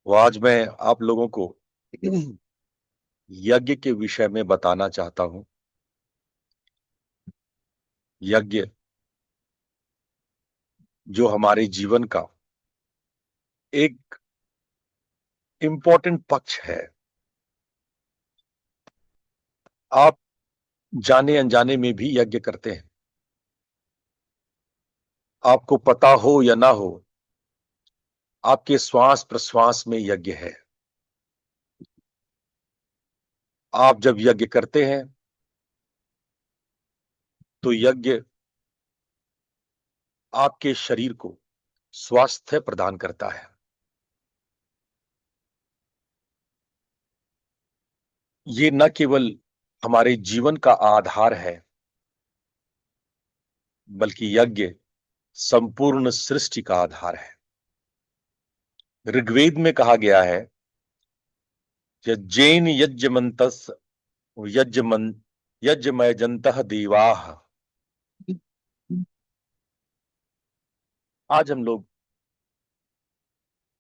वो आज मैं आप लोगों को यज्ञ के विषय में बताना चाहता हूं। यज्ञ जो हमारे जीवन का एक इम्पोर्टेंट पक्ष है। आप जाने अनजाने में भी यज्ञ करते हैं। आपको पता हो या ना हो, आपके श्वास प्रश्वास में यज्ञ है। आप जब यज्ञ करते हैं तो यज्ञ आपके शरीर को स्वास्थ्य प्रदान करता है। ये न केवल हमारे जीवन का आधार है, बल्कि यज्ञ संपूर्ण सृष्टि का आधार है। ऋग्वेद में कहा गया है कि जैन यज्ञमंतस यज्ञमन यज्ञमयजंतः देवाः। आज हम लोग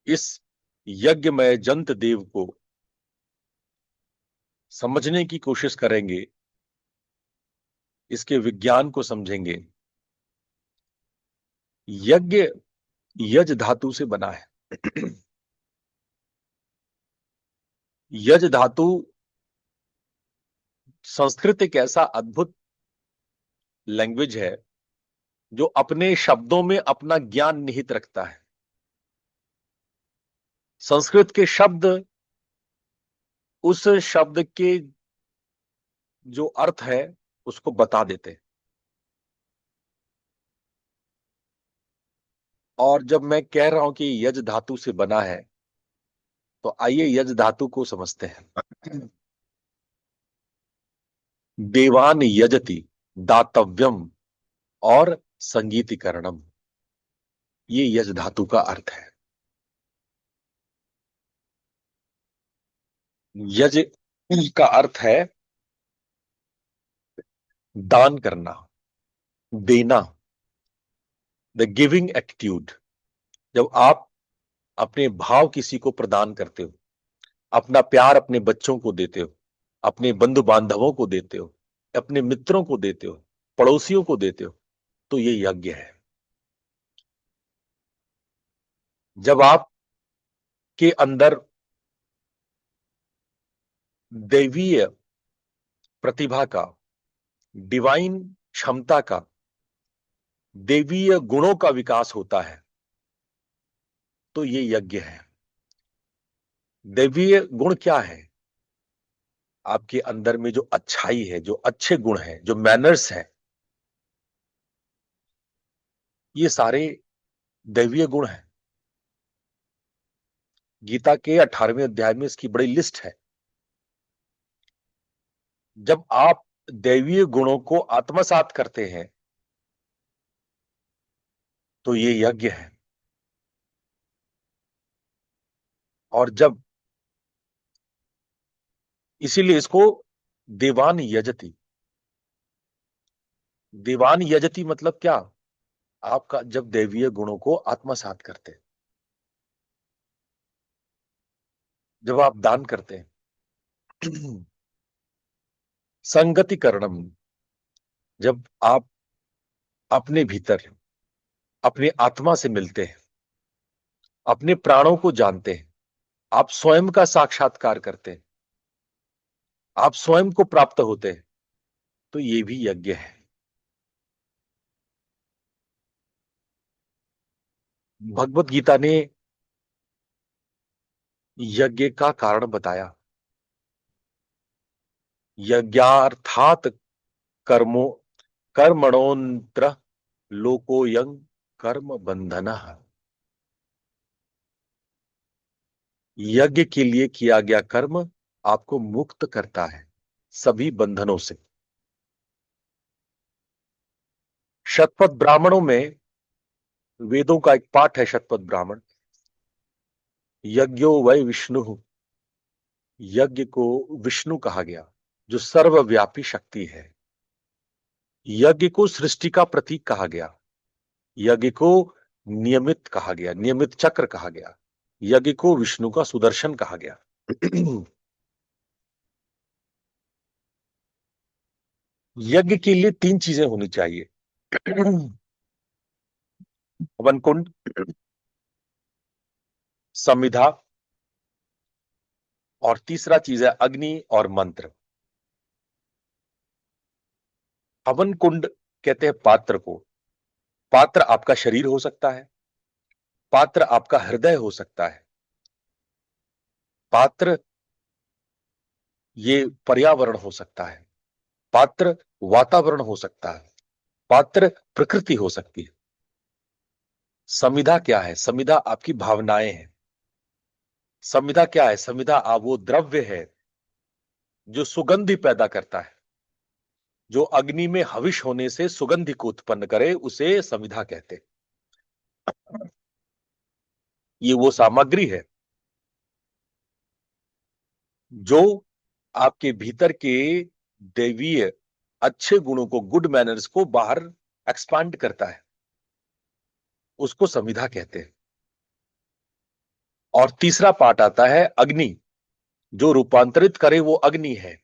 इस यज्ञमय जंत देव को समझने की कोशिश करेंगे, इसके विज्ञान को समझेंगे। यज्ञ यज धातु से बना है। यज धातु संस्कृत एक ऐसा अद्भुत लैंग्वेज है जो अपने शब्दों में अपना ज्ञान निहित रखता है। संस्कृत के शब्द उस शब्द के जो अर्थ है उसको बता देते हैं। और जब मैं कह रहा हूं कि यज धातु से बना है, तो आइए यज धातु को समझते हैं। देवान यजति दातव्यम और संगीतीकरणम, ये यज धातु का अर्थ है। यज का अर्थ है दान करना, देना, द गिविंग एटीट्यूड। जब आप अपने भाव किसी को प्रदान करते हो, अपना प्यार अपने बच्चों को देते हो, अपने बंधु बांधवों को देते हो, अपने मित्रों को देते हो, पड़ोसियों को देते हो, तो ये यज्ञ है। जब आप के अंदर दैवीय प्रतिभा का, डिवाइन क्षमता का, देवीय गुणों का विकास होता है, तो ये यज्ञ है। दैवीय गुण क्या है? आपके अंदर में जो अच्छाई है, जो अच्छे गुण है, जो मैनर्स है, ये सारे दैवीय गुण हैं। गीता के 18वें अध्याय में इसकी बड़ी लिस्ट है। जब आप दैवीय गुणों को आत्मसात करते हैं तो ये यज्ञ है। और जब इसीलिए इसको देवान यजति, देवान यजति मतलब क्या? आपका जब दैवीय गुणों को आत्मसात करते हैं, जब आप दान करते हैं। संगति करणम, जब आप अपने भीतर अपनी आत्मा से मिलते हैं, अपने प्राणों को जानते हैं, आप स्वयं का साक्षात्कार करते हैं, आप स्वयं को प्राप्त होते हैं, तो ये भी यज्ञ है। भगवत गीता ने यज्ञ का कारण बताया। यज्ञार्थात कर्मो कर्मणोन्त्र लोकोयं कर्म बंधनः। यज्ञ के लिए किया गया कर्म आपको मुक्त करता है सभी बंधनों से। शतपथ ब्राह्मणों में, वेदों का एक पाठ है शतपथ ब्राह्मण। यज्ञो वै विष्णु, यज्ञ को विष्णु कहा गया जो सर्वव्यापी शक्ति है। यज्ञ को सृष्टि का प्रतीक कहा गया। यज्ञ को नियमित कहा गया, नियमित चक्र कहा गया। यज्ञ को विष्णु का सुदर्शन कहा गया। यज्ञ के लिए 3 चीजें होनी चाहिए। हवन कुंड, संविधा, और तीसरा चीज है अग्नि और मंत्र। हवन कुंड कहते हैं पात्र को। पात्र आपका शरीर हो सकता है, पात्र आपका हृदय हो सकता है, पात्र ये पर्यावरण हो सकता है, पात्र वातावरण हो सकता है, पात्र प्रकृति हो सकती है। संविधा क्या है? संविधा आपकी भावनाएं हैं। संविधा क्या है? संविधा वो द्रव्य है जो सुगंधि पैदा करता है, जो अग्नि में हविष होने से सुगंधि को उत्पन्न करे, उसे संविधा कहते हैं। ये वो सामग्री है जो आपके भीतर के दैवीय अच्छे गुणों को, गुड मैनर्स को बाहर एक्सपांड करता है, उसको संविधा कहते हैं। और तीसरा पार्ट आता है अग्नि, जो रूपांतरित करे वो अग्नि है।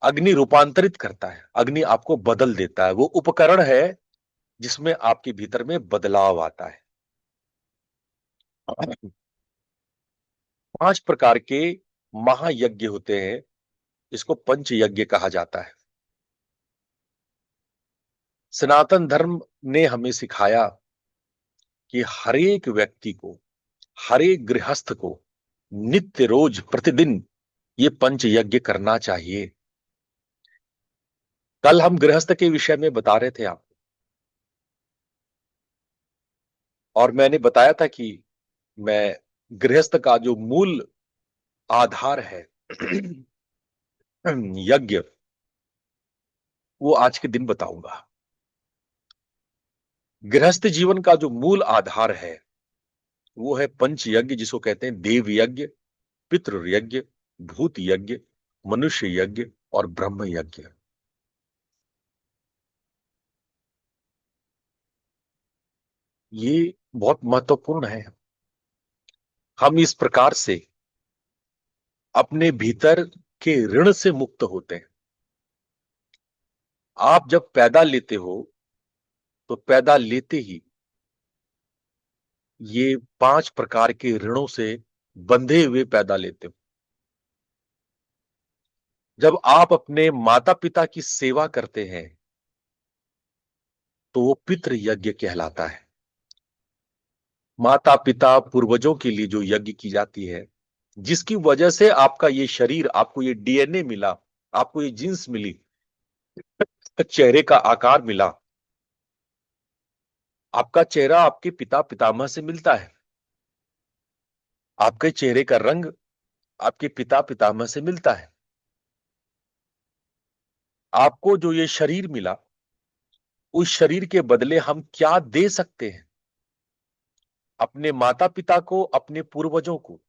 अग्नि रूपांतरित करता है, अग्नि आपको बदल देता है, वो उपकरण है जिसमें आपके भीतर में बदलाव आता है। 5 प्रकार के महायज्ञ होते हैं, इसको पंच यज्ञ कहा जाता है। सनातन धर्म ने हमें सिखाया कि हर एक व्यक्ति को, हर एक गृहस्थ को नित्य रोज प्रतिदिन ये पंच यज्ञ करना चाहिए। कल हम गृहस्थ के विषय में बता रहे थे आपको, और मैंने बताया था कि मैं गृहस्थ का जो मूल आधार है यज्ञ, वो आज के दिन बताऊंगा। गृहस्थ जीवन का जो मूल आधार है वो है पंच यज्ञ, जिसको कहते हैं देव यज्ञ, पितृ यज्ञ, भूत यज्ञ, मनुष्य यज्ञ और ब्रह्म यज्ञ। ये बहुत महत्वपूर्ण है। हम इस प्रकार से अपने भीतर के ऋण से मुक्त होते हैं। आप जब पैदा लेते हो तो पैदा लेते ही ये 5 प्रकार के ऋणों से बंधे हुए पैदा लेते हो। जब आप अपने माता पिता की सेवा करते हैं तो वो पितृ यज्ञ कहलाता है। माता पिता पूर्वजों के लिए जो यज्ञ की जाती है, जिसकी वजह से आपका ये शरीर, आपको ये डीएनए मिला, आपको ये जीन्स मिली, चेहरे का आकार मिला। आपका चेहरा आपके पिता पितामह से मिलता है, आपके चेहरे का रंग आपके पिता पितामह से मिलता है। आपको जो ये शरीर मिला, उस शरीर के बदले हम क्या दे सकते हैं अपने माता पिता को, अपने पूर्वजों को?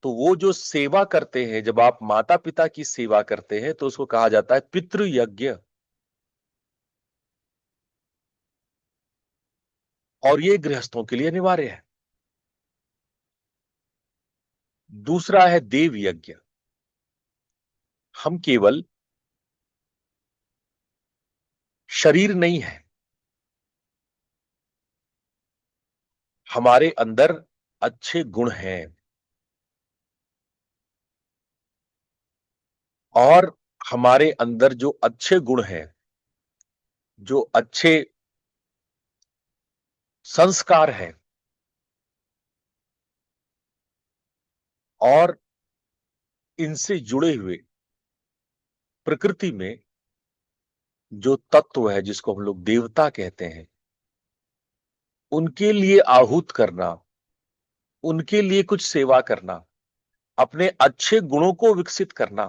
तो वो जो सेवा करते हैं, जब आप माता पिता की सेवा करते हैं तो उसको कहा जाता है पितृ यज्ञ। और ये गृहस्थों के लिए अनिवार्य है। दूसरा है देव यज्ञ। हम केवल शरीर नहीं है, हमारे अंदर अच्छे गुण हैं, और हमारे अंदर जो अच्छे गुण हैं, जो अच्छे संस्कार हैं, और इनसे जुड़े हुए प्रकृति में जो तत्व है, जिसको हम लोग देवता कहते हैं, उनके लिए आहूत करना, उनके लिए कुछ सेवा करना, अपने अच्छे गुणों को विकसित करना,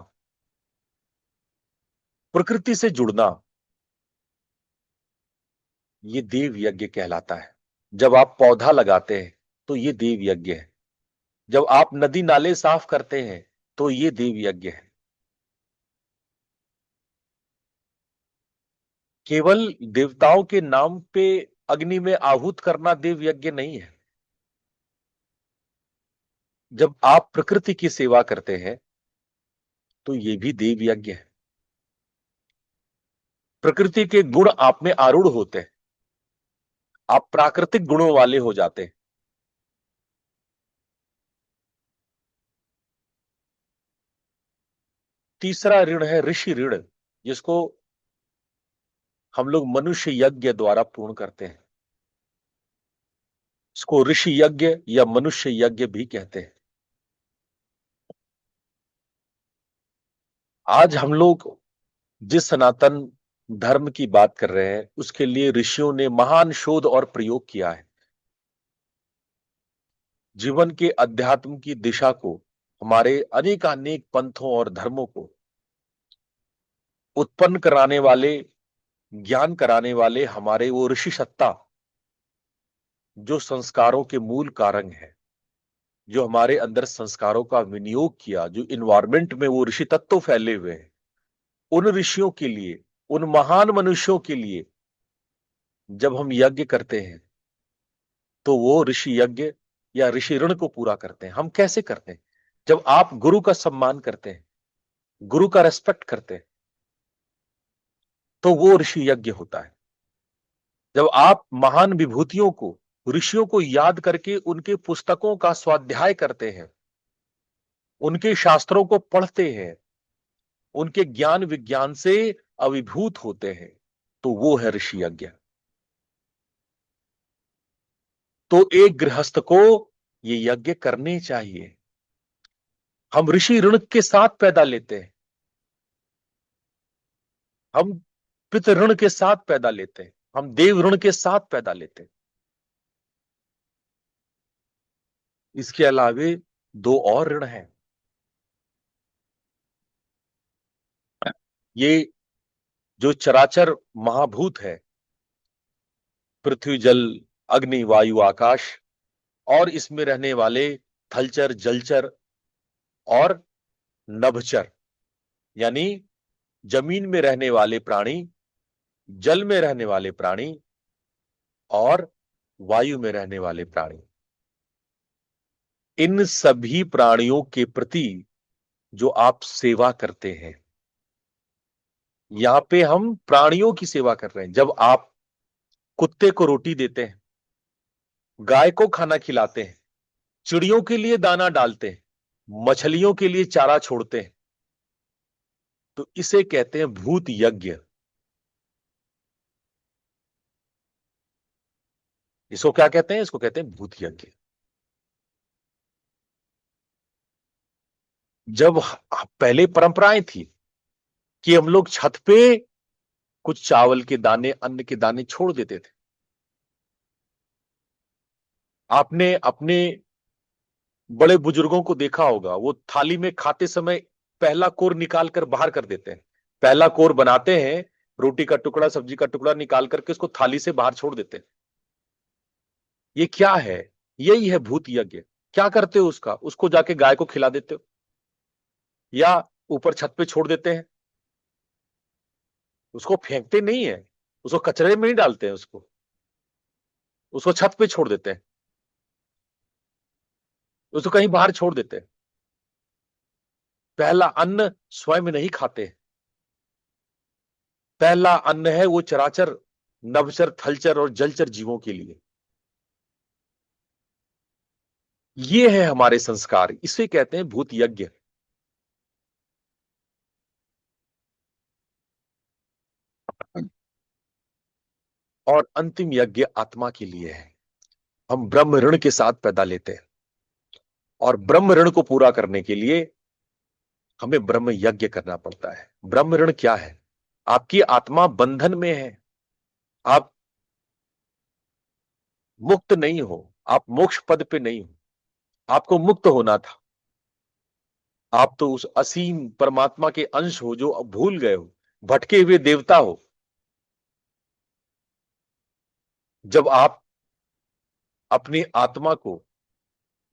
प्रकृति से जुड़ना, ये देव यज्ञ कहलाता है। जब आप पौधा लगाते हैं तो ये देव यज्ञ है। जब आप नदी नाले साफ करते हैं तो ये देव यज्ञ है। केवल देवताओं के नाम पे अग्नि में आहूत करना देव यज्ञ नहीं है। जब आप प्रकृति की सेवा करते हैं तो ये भी देव यज्ञ है। प्रकृति के गुण आप में आरूढ़ होते हैं, आप प्राकृतिक गुणों वाले हो जाते हैं। तीसरा ऋण है ऋषि ऋण, जिसको हम लोग मनुष्य यज्ञ द्वारा पूर्ण करते हैं। इसको ऋषि यज्ञ या मनुष्य यज्ञ भी कहते हैं। आज हम लोग जिस सनातन धर्म की बात कर रहे हैं उसके लिए ऋषियों ने महान शोध और प्रयोग किया है। जीवन के अध्यात्म की दिशा को, हमारे अनेकानेक पंथों और धर्मों को उत्पन्न कराने वाले, ज्ञान कराने वाले हमारे वो ऋषि सत्ता, जो संस्कारों के मूल कारण है, जो हमारे अंदर संस्कारों का विनियोग किया, जो इन्वायरमेंट में वो ऋषि तत्व फैले हुए हैं, उन ऋषियों के लिए, उन महान मनुष्यों के लिए जब हम यज्ञ करते हैं तो वो ऋषि यज्ञ या ऋषि ऋण को पूरा करते हैं। हम कैसे करते हैं? जब आप गुरु का सम्मान करते हैं, गुरु का रेस्पेक्ट करते हैं, तो वो ऋषि यज्ञ होता है। जब आप महान विभूतियों को, ऋषियों को याद करके उनके पुस्तकों का स्वाध्याय करते हैं, उनके शास्त्रों को पढ़ते हैं, उनके ज्ञान विज्ञान से अभिभूत होते हैं, तो वो है ऋषि यज्ञ। तो एक गृहस्थ को ये यज्ञ करने चाहिए। हम ऋषि ऋण के साथ पैदा लेते हैं, हम पितृ ऋण के साथ पैदा लेते हैं, हम देव ऋण के साथ पैदा लेते हैं। इसके अलावे दो और ऋण हैं। ये जो चराचर महाभूत है, पृथ्वी, जल, अग्नि, वायु, आकाश, और इसमें रहने वाले थलचर, जलचर और नभचर, यानी जमीन में रहने वाले प्राणी, जल में रहने वाले प्राणी और वायु में रहने वाले प्राणी। इन सभी प्राणियों के प्रति जो आप सेवा करते हैं, यहां पे हम प्राणियों की सेवा कर रहे हैं। जब आप कुत्ते को रोटी देते हैं, गाय को खाना खिलाते हैं, चिड़ियों के लिए दाना डालते हैं, मछलियों के लिए चारा छोड़ते हैं, तो इसे कहते हैं भूत यज्ञ। इसको क्या कहते हैं? इसको कहते हैं भूत यज्ञ। जब पहले परंपराएं थी कि हम लोग छत पे कुछ चावल के दाने, अन्न के दाने छोड़ देते थे। आपने अपने बड़े बुजुर्गों को देखा होगा, वो थाली में खाते समय पहला कोर निकाल कर बाहर कर देते हैं। पहला कोर बनाते हैं, रोटी का टुकड़ा, सब्जी का टुकड़ा निकाल करके उसको थाली से बाहर छोड़ देते हैं। ये क्या है? यही है भूत यज्ञ। क्या करते हो उसका? उसको जाके गाय को खिला देते हो या ऊपर छत पे छोड़ देते हैं। उसको फेंकते नहीं है, उसको कचरे में नहीं डालते हैं, उसको छत पे छोड़ देते हैं, उसको कहीं बाहर छोड़ देते हैं। पहला अन्न स्वयं नहीं खाते। पहला अन्न है वो चराचर, नभचर, थलचर और जलचर जीवों के लिए। ये है हमारे संस्कार, इसे कहते हैं भूत यज्ञ। और अंतिम यज्ञ आत्मा के लिए है। हम ब्रह्म ऋण के साथ पैदा लेते हैं और ब्रह्म ऋण को पूरा करने के लिए हमें ब्रह्म यज्ञ करना पड़ता है। ब्रह्म ऋण क्या है? आपकी आत्मा बंधन में है, आप मुक्त नहीं हो, आप मोक्ष पद पे नहीं हो, आपको मुक्त होना था। आप तो उस असीम परमात्मा के अंश हो जो अब भूल गए हो, भटके हुए देवता हो। जब आप अपनी आत्मा को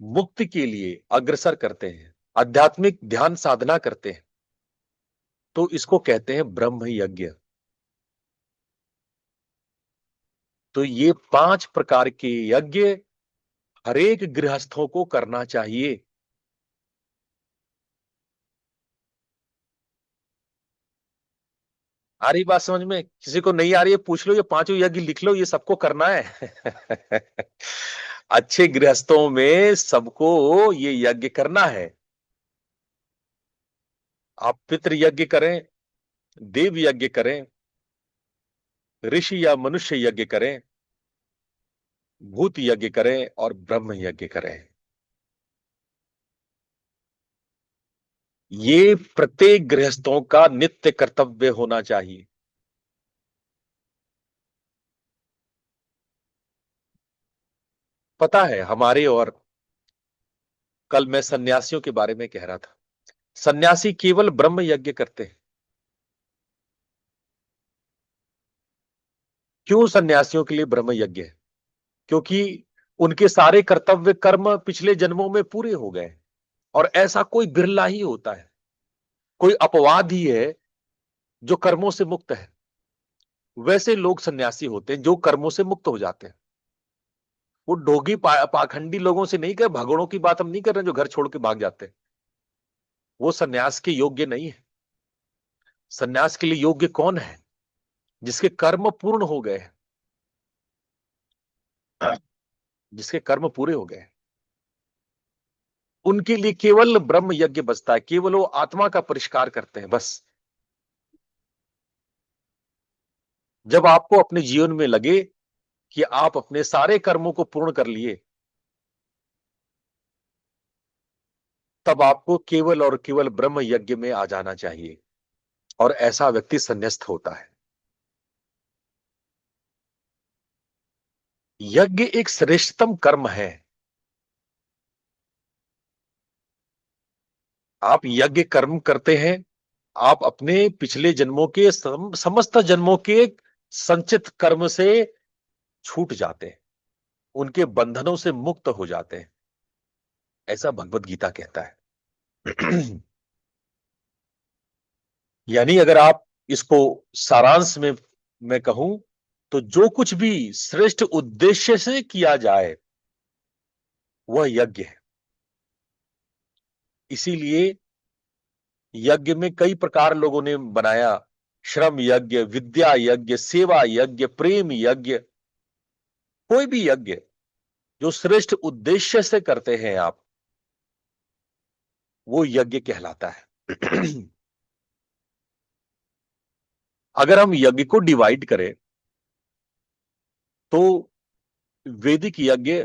मुक्ति के लिए अग्रसर करते हैं, आध्यात्मिक ध्यान साधना करते हैं, तो इसको कहते हैं ब्रह्म यज्ञ। तो ये 5 प्रकार के यज्ञ हरेक गृहस्थों को करना चाहिए। आ रही बात समझ में? किसी को नहीं आ रही है पूछ लो, ये पांचों यज्ञ लिख लो, ये सबको करना है। अच्छे गृहस्थों में सबको ये यज्ञ करना है। आप पितृ यज्ञ करें, देव यज्ञ करें, ऋषि या मनुष्य यज्ञ करें, भूत यज्ञ करें और ब्रह्म यज्ञ करें, ये प्रत्येक गृहस्थों का नित्य कर्तव्य होना चाहिए। पता है हमारे, और कल मैं सन्यासियों के बारे में कह रहा था, सन्यासी केवल ब्रह्म यज्ञ करते हैं। क्यों सन्यासियों के लिए ब्रह्म यज्ञ है? क्योंकि उनके सारे कर्तव्य कर्म पिछले जन्मों में पूरे हो गए, और ऐसा कोई बिरला ही होता है, कोई अपवाद ही है जो कर्मों से मुक्त है। वैसे लोग सन्यासी होते हैं जो कर्मों से मुक्त हो जाते हैं। वो ढोगी पाखंडी लोगों से नहीं कर, भगोड़ों की बात हम नहीं कर रहे जो घर छोड़ के भाग जाते हैं। वो सन्यास के योग्य नहीं है। सन्यास के लिए योग्य कौन है? जिसके कर्म पूर्ण हो गए हैं, जिसके कर्म पूरे हो गए, उनके लिए केवल ब्रह्म यज्ञ बचता है। केवल वो आत्मा का परिष्कार करते हैं बस। जब आपको अपने जीवन में लगे कि आप अपने सारे कर्मों को पूर्ण कर लिए, तब आपको केवल और केवल ब्रह्म यज्ञ में आ जाना चाहिए, और ऐसा व्यक्ति संन्यास्त होता है। यज्ञ एक श्रेष्ठतम कर्म है। आप यज्ञ कर्म करते हैं, आप अपने पिछले जन्मों के समस्त जन्मों के संचित कर्म से छूट जाते हैं, उनके बंधनों से मुक्त हो जाते हैं, ऐसा भगवत गीता कहता है। यानी अगर आप इसको सारांश में मैं कहूं, तो जो कुछ भी श्रेष्ठ उद्देश्य से किया जाए वह यज्ञ है। इसीलिए यज्ञ में कई प्रकार लोगों ने बनाया, श्रम यज्ञ, विद्या यज्ञ, सेवा यज्ञ, प्रेम यज्ञ। कोई भी यज्ञ जो श्रेष्ठ उद्देश्य से करते हैं आप, वो यज्ञ कहलाता है। अगर हम यज्ञ को डिवाइड करें, तो वैदिक यज्ञ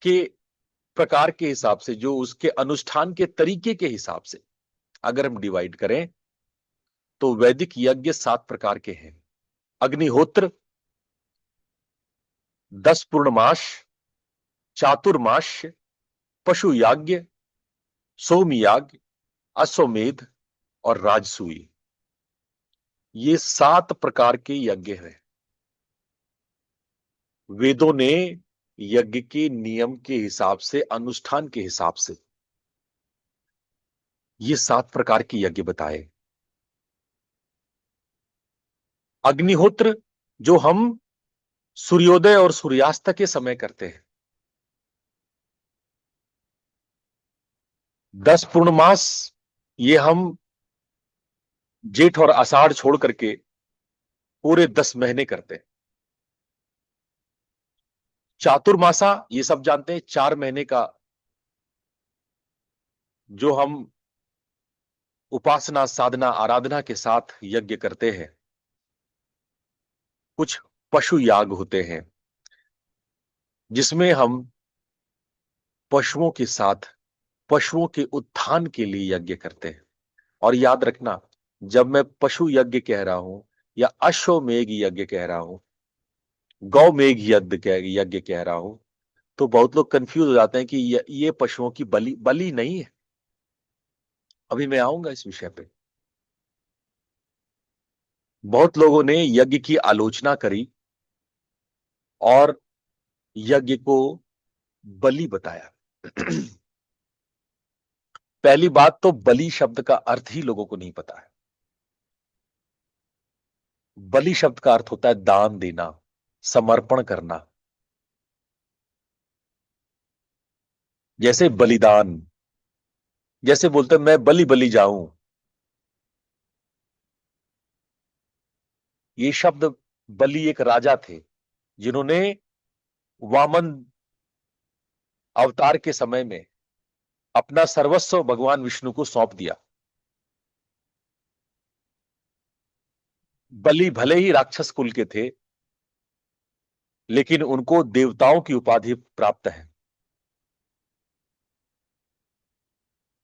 के प्रकार के हिसाब से, जो उसके अनुष्ठान के तरीके के हिसाब से अगर हम डिवाइड करें, तो वैदिक यज्ञ 7 प्रकार के हैं। अग्निहोत्र, 10 पूर्णमास, चातुर्मास, पशु याज्ञ, सोम याज्ञ, अश्वमेध और राजसूय। ये 7 प्रकार के यज्ञ हैं। वेदों ने यज्ञ के नियम के हिसाब से, अनुष्ठान के हिसाब से ये 7 प्रकार के यज्ञ बताए। अग्निहोत्र जो हम सूर्योदय और सूर्यास्त के समय करते हैं। 10 पूर्णमास ये हम जेठ और आषाढ़ छोड़ करके पूरे 10 महीने करते हैं। चातुर्मासा ये सब जानते हैं, 4 महीने का जो हम उपासना, साधना, आराधना के साथ यज्ञ करते हैं। कुछ पशु याग होते हैं जिसमें हम पशुओं के साथ पशुओं के उत्थान के लिए यज्ञ करते हैं। और याद रखना, जब मैं पशु यज्ञ कह रहा हूं या अश्वमेघ यज्ञ कह रहा हूं, गौमेघ यज्ञ कह रहा हूं, तो बहुत लोग कंफ्यूज हो जाते हैं कि ये पशुओं की बलि बलि नहीं है। अभी मैं आऊंगा इस विषय पे। बहुत लोगों ने यज्ञ की आलोचना करी और यज्ञ को बलि बताया। पहली बात तो बलि शब्द का अर्थ ही लोगों को नहीं पता है। बलि शब्द का अर्थ होता है दान देना, समर्पण करना। जैसे बलिदान, जैसे बोलते हैं मैं बलि बलि जाऊं, ये शब्द बलि एक राजा थे जिन्होंने वामन अवतार के समय में अपना सर्वस्व भगवान विष्णु को सौंप दिया। बलि भले ही राक्षस कुल के थे, लेकिन उनको देवताओं की उपाधि प्राप्त है।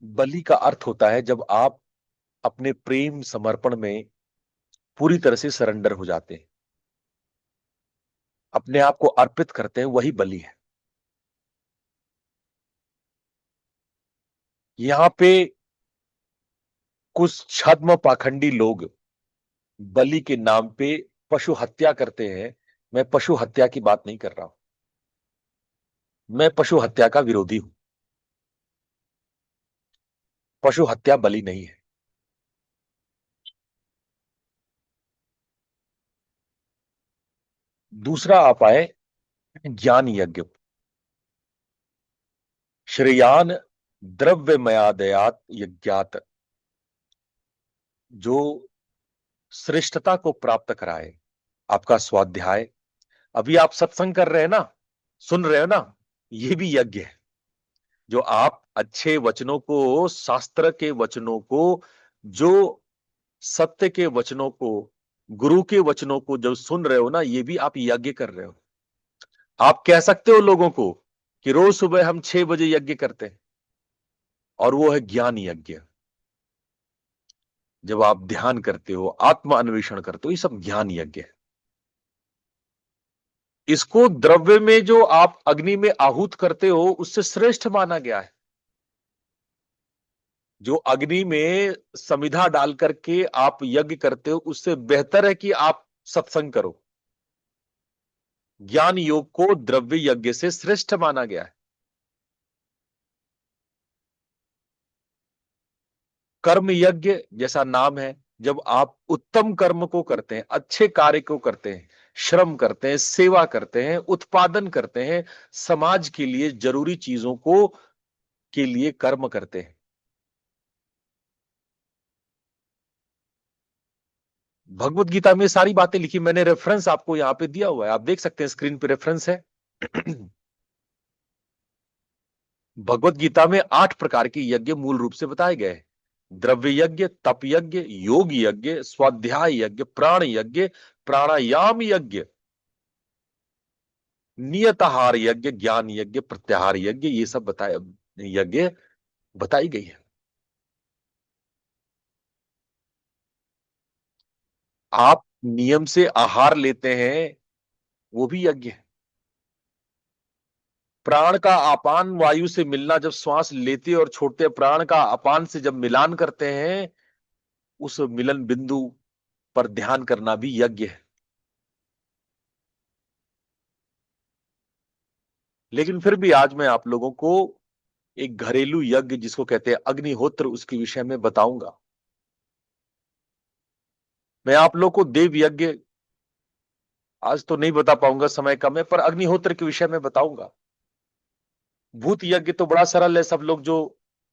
बलि का अर्थ होता है जब आप अपने प्रेम समर्पण में पूरी तरह से सरेंडर हो जाते हैं, अपने आप को अर्पित करते हैं, वही बलि है। यहां पे कुछ छद्म पाखंडी लोग बलि के नाम पे पशु हत्या करते हैं। मैं पशु हत्या की बात नहीं कर रहा हूं, मैं पशु हत्या का विरोधी हूं। पशु हत्या बलि नहीं है। दूसरा आप आए ज्ञान यज्ञ। श्रेयान द्रव्यमयादयात यज्ञात, जो श्रेष्ठता को प्राप्त कराए। आपका स्वाध्याय, अभी आप सत्संग कर रहे हैं ना, सुन रहे हो ना, ये भी यज्ञ है। जो आप अच्छे वचनों को, शास्त्र के वचनों को, जो सत्य के वचनों को, गुरु के वचनों को जो सुन रहे हो ना, ये भी आप यज्ञ कर रहे हो। आप कह सकते हो लोगों को कि रोज सुबह हम 6 बजे यज्ञ करते हैं, और वो है ज्ञान यज्ञ। जब आप ध्यान करते हो, आत्म अन्वेषण करते हो, ये सब ज्ञान यज्ञ है। इसको द्रव्य में जो आप अग्नि में आहूत करते हो, उससे श्रेष्ठ माना गया है। जो अग्नि में समिधा डाल करके आप यज्ञ करते हो, उससे बेहतर है कि आप सत्संग करो। ज्ञान योग को द्रव्य यज्ञ से श्रेष्ठ माना गया है। कर्म यज्ञ जैसा नाम है, जब आप उत्तम कर्म को करते हैं, अच्छे कार्य को करते हैं, श्रम करते हैं, सेवा करते हैं, उत्पादन करते हैं, समाज के लिए जरूरी चीजों को के लिए कर्म करते हैं। भगवत गीता में सारी बातें लिखी, मैंने रेफरेंस आपको यहां पे दिया हुआ है, आप देख सकते हैं, स्क्रीन पे रेफरेंस है। भगवत गीता में 8 प्रकार के यज्ञ मूल रूप से बताए गए हैं। द्रव्य यज्ञ, तप यज्ञ, योग यज्ञ, स्वाध्याय यज्ञ, प्राण यज्ञ, प्राणायाम यज्ञ, नियताहार यज्ञ, ज्ञान यज्ञ, प्रत्याहार यज्ञ, ये सब बताए यज्ञ बताई गई है। आप नियम से आहार लेते हैं, वो भी यज्ञ है। प्राण का अपान वायु से मिलना, जब श्वास लेते और छोड़ते, प्राण का अपान से जब मिलान करते हैं, उस मिलन बिंदु पर ध्यान करना भी यज्ञ है। लेकिन फिर भी आज मैं आप लोगों को एक घरेलू यज्ञ जिसको कहते हैं अग्निहोत्र, उसके विषय में बताऊंगा। मैं आप लोग को देव यज्ञ आज तो नहीं बता पाऊंगा, समय कम है, पर अग्निहोत्र के विषय में बताऊंगा। भूत यज्ञ तो बड़ा सरल है। सब लोग जो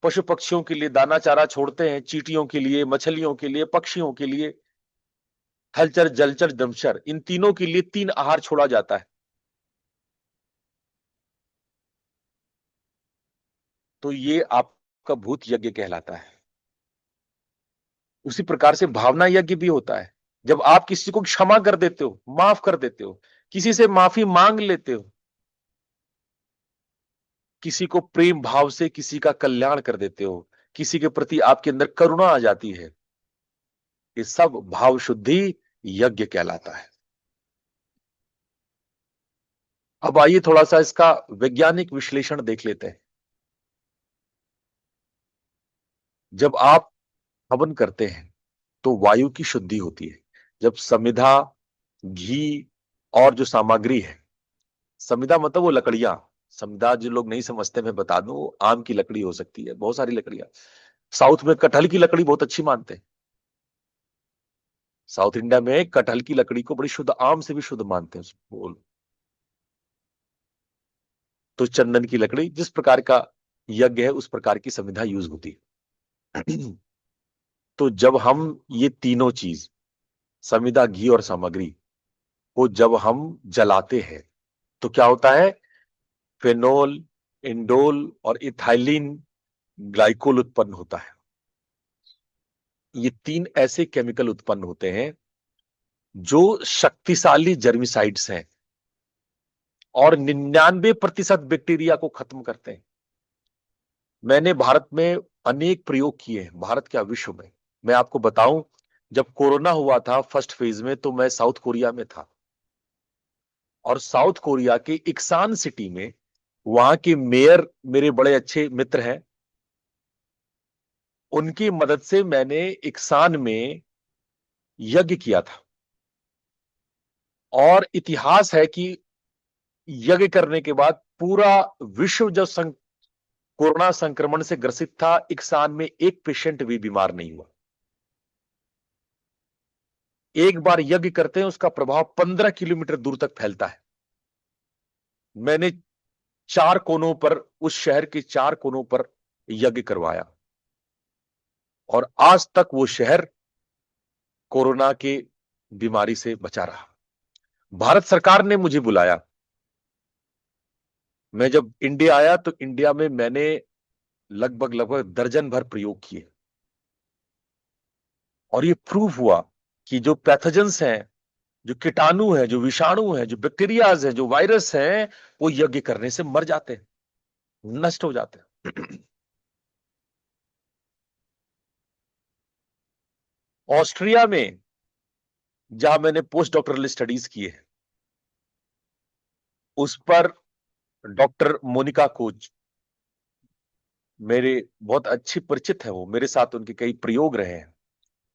पशु पक्षियों के लिए दाना चारा छोड़ते हैं, चींटियों के लिए, मछलियों के लिए, पक्षियों के लिए, हलचर जलचर दमचर, इन तीनों के लिए 3 आहार छोड़ा जाता है। तो ये आपका भूत यज्ञ कहलाता है। उसी प्रकार से भावना यज्ञ भी होता है। जब आप किसी को क्षमा कर देते हो, माफ कर देते हो, किसी से माफी मांग लेते हो, किसी को प्रेम भाव से किसी का कल्याण कर देते हो, किसी के प्रति आपके अंदर करुणा आ जाती है, ये सब भाव शुद्धि यज्ञ कहलाता है। अब आइए थोड़ा सा इसका वैज्ञानिक विश्लेषण देख लेते हैं। जब आप हवन करते हैं तो वायु की शुद्धि होती है। जब समिधा, घी और जो सामग्री है, समिधा मतलब वो लकड़ियां, समिधा जो लोग नहीं समझते मैं बता दूं, वो आम की लकड़ी हो सकती है, बहुत सारी लकड़ियां। साउथ में कटहल की लकड़ी बहुत अच्छी मानते हैं। साउथ इंडिया में कटहल की लकड़ी को बड़ी शुद्ध, आम से भी शुद्ध मानते हैं बोल। तो चंदन की लकड़ी, जिस प्रकार का यज्ञ है उस प्रकार की संविधा यूज होती है। तो जब हम ये तीनों चीज समिधा घी और सामग्री को जब हम जलाते हैं तो क्या होता है, फेनोल, इंडोल और इथाइलिन ग्लाइकोल उत्पन्न होता है। ये 3 ऐसे केमिकल उत्पन्न होते हैं जो शक्तिशाली जर्मिसाइड्स हैं और 99% बैक्टीरिया को खत्म करते हैं। मैंने भारत में अनेक प्रयोग किए हैं, भारत क्या विश्व में। मैं आपको बताऊं, जब कोरोना हुआ था फर्स्ट फेज में, तो मैं साउथ कोरिया में था और साउथ कोरिया के इक्सान सिटी में वहां के मेयर मेरे बड़े अच्छे मित्र हैं। उनकी मदद से मैंने इक्सान में यज्ञ किया था और इतिहास है कि यज्ञ करने के बाद पूरा विश्व जब कोरोना संक्रमण से ग्रसित था, इक्सान में एक पेशेंट भी बीमार नहीं हुआ। एक बार यज्ञ करते हैं उसका प्रभाव 15 किलोमीटर दूर तक फैलता है। मैंने 4 कोनों पर, उस शहर के 4 कोनों पर यज्ञ करवाया और आज तक वो शहर कोरोना के बीमारी से बचा रहा। भारत सरकार ने मुझे बुलाया। मैं जब इंडिया आया तो इंडिया में मैंने लगभग दर्जन भर प्रयोग किए और ये प्रूव हुआ कि जो पैथोजेंस हैं, जो कीटाणु हैं, जो विषाणु हैं, जो बैक्टीरियाज हैं, जो वायरस हैं, वो यज्ञ करने से मर जाते हैं, नष्ट हो जाते हैं। ऑस्ट्रिया में जहां मैंने पोस्ट डॉक्टरल स्टडीज किए हैं, उस पर डॉक्टर मोनिका कोच मेरे बहुत अच्छी परिचित है, वो मेरे साथ उनके कई प्रयोग रहे हैं।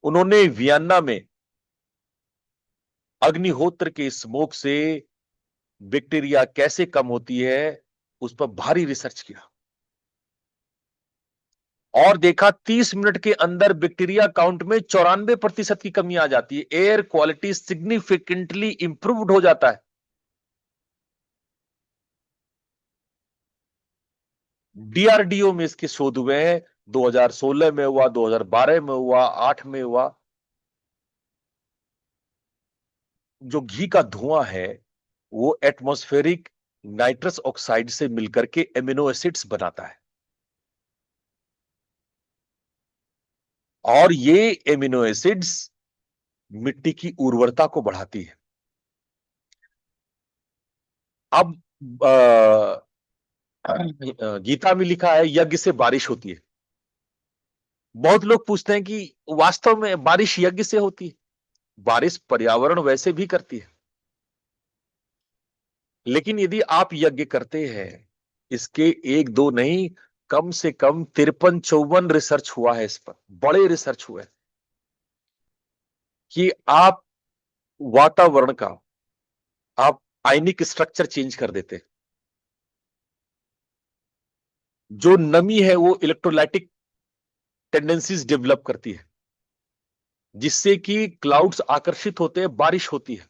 उन्होंने वियन्ना में अग्निहोत्र के स्मोक से बैक्टीरिया कैसे कम होती है उस पर भारी रिसर्च किया और देखा 30 मिनट के अंदर बैक्टीरिया काउंट में 94% की कमी आ जाती है। एयर क्वालिटी सिग्निफिकेंटली इंप्रूव्ड हो जाता है। डीआरडीओ में इसके शोध हुए हैं। 2016 में हुआ, 2012 में हुआ, 8 में हुआ। जो घी का धुआं है वो एटमॉस्फेरिक नाइट्रस ऑक्साइड से मिलकर के एमिनो एसिड्स बनाता है और ये एमिनो एसिड्स मिट्टी की उर्वरता को बढ़ाती है। अब गीता में लिखा है यज्ञ से बारिश होती है। बहुत लोग पूछते हैं कि वास्तव में बारिश यज्ञ से होती है? बारिश पर्यावरण वैसे भी करती है, लेकिन यदि आप यज्ञ करते हैं, इसके एक दो नहीं, कम से कम 53-54 रिसर्च हुआ है इस पर, बड़े रिसर्च हुए कि आप वातावरण का आप आयनिक स्ट्रक्चर चेंज कर देते। जो नमी है वो इलेक्ट्रोलाइटिक टेंडेंसीज डेवलप करती है जिससे कि क्लाउड्स आकर्षित होते हैं, बारिश होती है।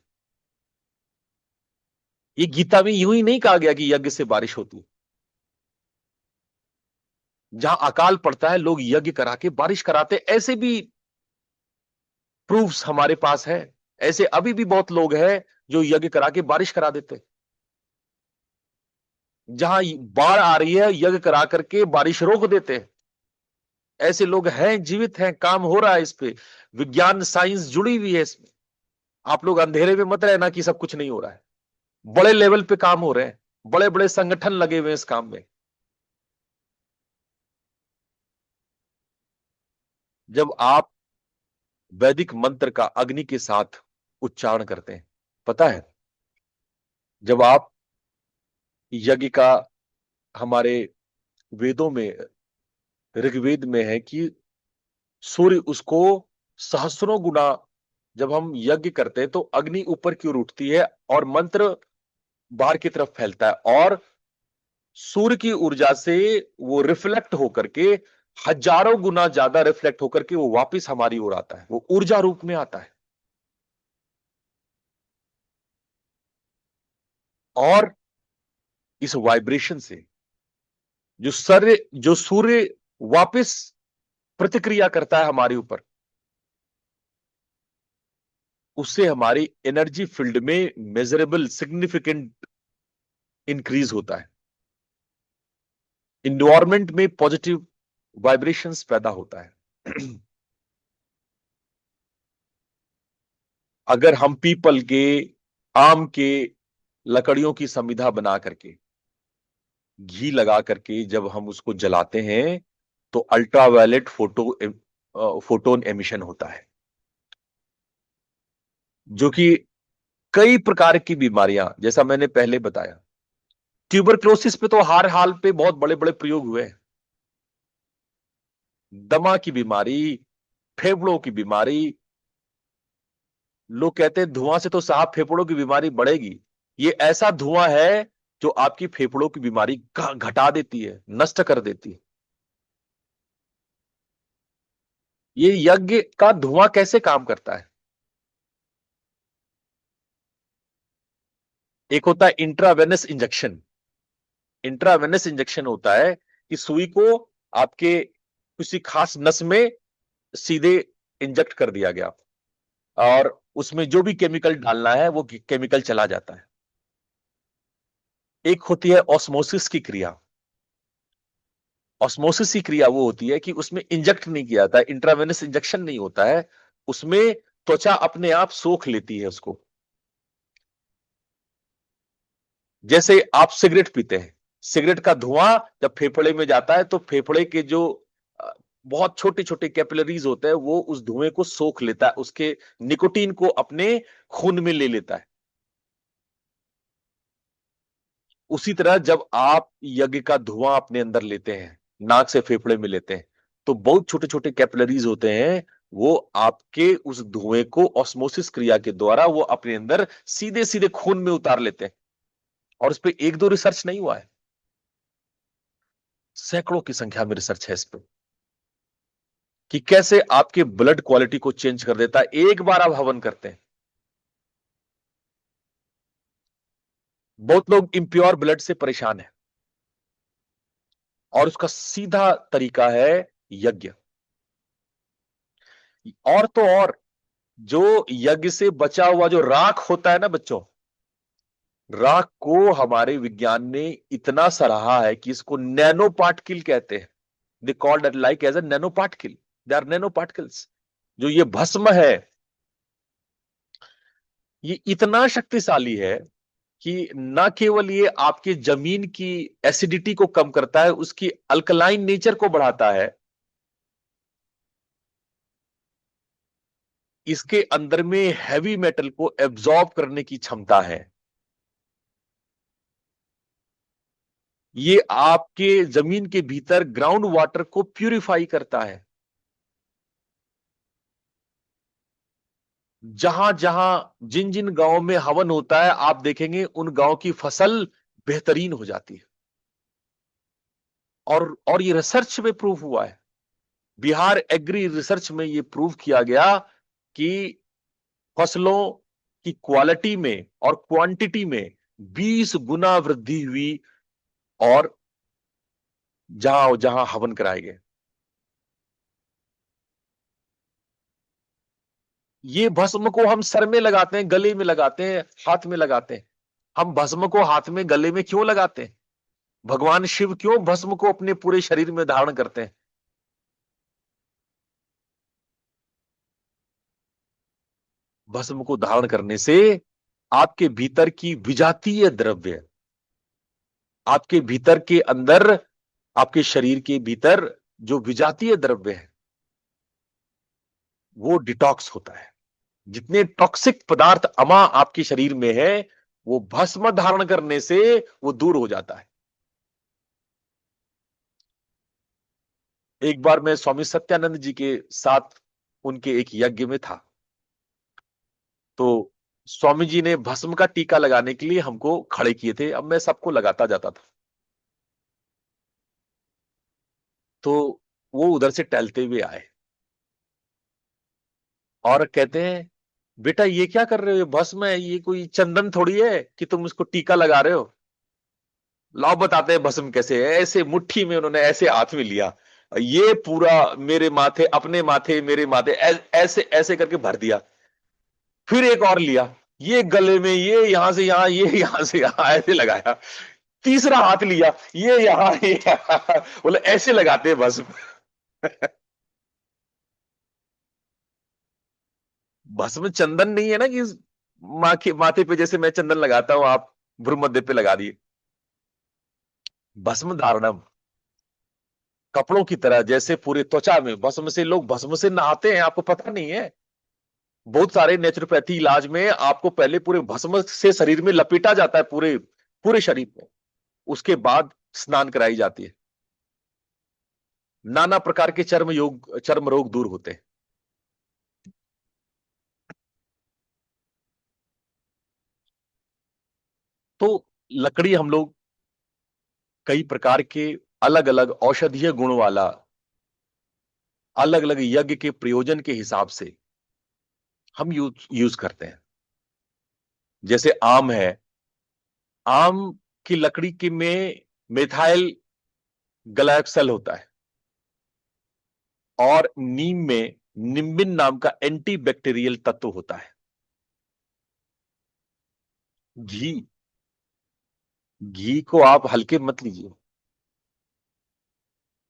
ये गीता में यूं ही नहीं कहा गया कि यज्ञ से बारिश होती है। जहां अकाल पड़ता है लोग यज्ञ करा के बारिश कराते, ऐसे भी प्रूफ्स हमारे पास है। ऐसे अभी भी बहुत लोग हैं जो यज्ञ करा के बारिश करा देते। जहां बाढ़ आ रही है यज्ञ करा करके बारिश रोक देते। ऐसे लोग हैं, जीवित हैं, काम हो रहा है इस पे। विज्ञान साइंस जुड़ी हुई है इसमें। आप लोग अंधेरे में मत रहना कि सब कुछ नहीं हो रहा है। बड़े लेवल पे काम हो रहे हैं, बड़े बड़े संगठन लगे हुए हैं इस काम में। जब आप वैदिक मंत्र का अग्नि के साथ उच्चारण करते हैं, पता है, जब आप यज्ञ का, हमारे वेदों में, ऋग्वेद में है कि सूर्य उसको सहस्रों गुना, जब हम यज्ञ करते हैं तो अग्नि ऊपर की ओर उठती है और मंत्र बाहर की तरफ फैलता है और सूर्य की ऊर्जा से वो रिफ्लेक्ट होकर के हजारों गुना ज्यादा रिफ्लेक्ट होकर के वो वापस हमारी ओर आता है, वो ऊर्जा रूप में आता है। और इस वाइब्रेशन से जो सूर्य वापस प्रतिक्रिया करता है हमारे ऊपर, उससे हमारी एनर्जी फील्ड में मेजरेबल सिग्निफिकेंट इंक्रीज होता है, इन्वायरमेंट में पॉजिटिव वाइब्रेशंस पैदा होता है। अगर हम पीपल के, आम के लकड़ियों की समिधा बना करके, घी लगा करके जब हम उसको जलाते हैं तो अल्ट्रावायलेट फोटोन एमिशन होता है, जो कि कई प्रकार की बीमारियां, जैसा मैंने पहले बताया, ट्यूबरक्लोसिस पे तो हर हाल पे बहुत बड़े बड़े प्रयोग हुए हैं, दमा की बीमारी, फेफड़ों की बीमारी। लोग कहते हैं धुआं से तो साहब फेफड़ों की बीमारी बढ़ेगी। ये ऐसा धुआं है जो आपकी फेफड़ों की बीमारी घटा देती है, नष्ट कर देती है। ये यज्ञ का धुआं कैसे काम करता है? एक होता है इंट्रावेनस इंजेक्शन। इंट्रावेनस इंजेक्शन होता है कि सुई को आपके किसी खास नस में सीधे इंजेक्ट कर दिया गया और उसमें जो भी केमिकल डालना है वो केमिकल चला जाता है। एक होती है ऑस्मोसिस की क्रिया। ऑस्मोसिस की क्रिया वो होती है कि उसमें इंजेक्ट नहीं किया जाता है, इंट्रावेनस इंजेक्शन नहीं होता है, उसमें त्वचा अपने आप सोख लेती है उसको। जैसे आप सिगरेट पीते हैं, सिगरेट का धुआं जब फेफड़े में जाता है तो फेफड़े के जो अ, बहुत छोटे छोटे कैपिलरीज होते हैं वो उस धुएं को सोख लेता है, उसके निकोटीन को अपने खून में ले लेता है। उसी तरह जब आप यज्ञ का धुआं अपने अंदर लेते हैं, नाक से फेफड़े में लेते हैं, तो बहुत छोटे छोटे कैपिलरीज होते हैं, वो आपके उस धुएं को ऑस्मोसिस क्रिया के द्वारा वो अपने अंदर सीधे सीधे खून में उतार लेते हैं। और इस पे एक दो रिसर्च नहीं हुआ है, सैकड़ों की संख्या में रिसर्च है इस पे कि कैसे आपके ब्लड क्वालिटी को चेंज कर देता है एक बार आप हवन करते हैं। बहुत लोग इम्प्योर ब्लड से परेशान है और उसका सीधा तरीका है यज्ञ। और तो और, जो यज्ञ से बचा हुआ जो राख होता है ना बच्चों, राख को हमारे विज्ञान ने इतना सराहा है कि इसको नैनो पार्टिकल कहते हैं। They called it like as a nano particle, they are nano particles. जो ये भस्म है, ये इतना शक्तिशाली है कि न केवल ये आपके जमीन की एसिडिटी को कम करता है, उसकी अल्कलाइन नेचर को बढ़ाता है, इसके अंदर में हैवी मेटल को एब्जॉर्ब करने की क्षमता है। ये आपके जमीन के भीतर ग्राउंड वाटर को प्यूरिफाई करता है। जहां जहां जिन जिन गांवों में हवन होता है आप देखेंगे उन गांव की फसल बेहतरीन हो जाती है। और ये रिसर्च में प्रूव हुआ है, बिहार एग्री रिसर्च में ये प्रूव किया गया कि फसलों की क्वालिटी में और क्वांटिटी में 20 गुना वृद्धि हुई और जहां जहां हवन कराए गए। ये भस्म को हम सर में लगाते हैं, गले में लगाते हैं, हाथ में लगाते हैं। हम भस्म को हाथ में गले में क्यों लगाते हैं? भगवान शिव क्यों भस्म को अपने पूरे शरीर में धारण करते हैं? भस्म को धारण करने से आपके भीतर की विजातीय द्रव्य, आपके भीतर के अंदर, आपके शरीर के भीतर जो विजातीय द्रव्य है वो डिटॉक्स होता है। जितने टॉक्सिक पदार्थ अमा आपके शरीर में है वो भस्म धारण करने से वो दूर हो जाता है। एक बार मैं स्वामी सत्यानंद जी के साथ उनके एक यज्ञ में था, तो स्वामी जी ने भस्म का टीका लगाने के लिए हमको खड़े किए थे। अब मैं सबको लगाता जाता था, तो वो उधर से टहलते हुए आए और कहते हैं, बेटा ये क्या कर रहे हो? ये भस्म है, ये कोई चंदन थोड़ी है कि तुम इसको टीका लगा रहे हो। लाओ बताते हैं भस्म कैसे है। ऐसे मुट्ठी में उन्होंने ऐसे हाथ में लिया, ये पूरा मेरे माथे, अपने माथे, मेरे माथे, ऐसे ऐसे करके भर दिया। फिर एक और लिया, ये गले में, ये यहां से यहां, ये यहां से यहां, ऐसे लगाया। तीसरा हाथ लिया, ये यहां, ये यहां, बोले ऐसे लगाते हैं भस्म। भस्म चंदन नहीं है ना कि माँ के माथे पे जैसे मैं चंदन लगाता हूं, आप भ्रू मध्य पे लगा दिए। भस्म धारणम कपड़ों की तरह, जैसे पूरे त्वचा में भस्म से, लोग भस्म से नहाते हैं, आपको पता नहीं है। बहुत सारे नेचुरोपैथी इलाज में आपको पहले पूरे भस्म से शरीर में लपेटा जाता है, पूरे पूरे शरीर में, उसके बाद स्नान कराई जाती है। नाना प्रकार के चर्म रोग दूर होते हैं। तो लकड़ी हम लोग कई प्रकार के अलग अलग औषधीय गुण वाला, अलग अलग यज्ञ के प्रयोजन के हिसाब से हम यूज करते हैं। जैसे आम है, आम की लकड़ी की में मेथाइल ग्लाइकोल होता है, और नीम में निम्बिन नाम का एंटी बैक्टीरियल तत्व होता है। घी, घी को आप हल्के मत लीजिए।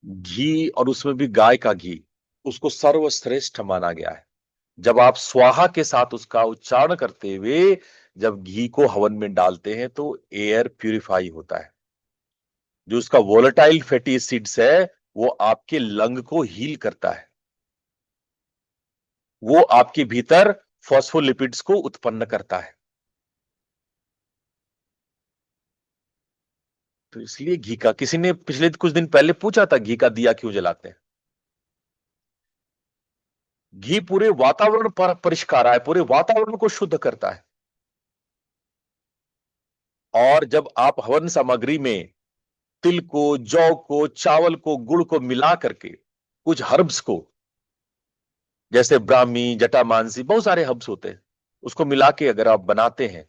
घी, और उसमें भी गाय का घी, उसको सर्वश्रेष्ठ माना गया है। जब आप स्वाहा के साथ उसका उच्चारण करते हुए जब घी को हवन में डालते हैं तो एयर प्यूरिफाई होता है। जो उसका वोलेटाइल फैटी एसिड्स है, वो आपके लंग को हील करता है, वो आपके भीतर फॉस्फोलिपिड्स को उत्पन्न करता है। तो इसलिए घी का, किसी ने पिछले कुछ दिन पहले पूछा था घी का दिया क्यों जलाते हैं। घी पूरे वातावरण पर परिष्कार है, पूरे वातावरण को शुद्ध करता है। और जब आप हवन सामग्री में तिल को, जौ को, चावल को, गुड़ को मिला करके, कुछ हर्ब्स को, जैसे ब्राह्मी, जटामांसी, बहुत सारे हर्ब्स होते हैं, उसको मिला के अगर आप बनाते हैं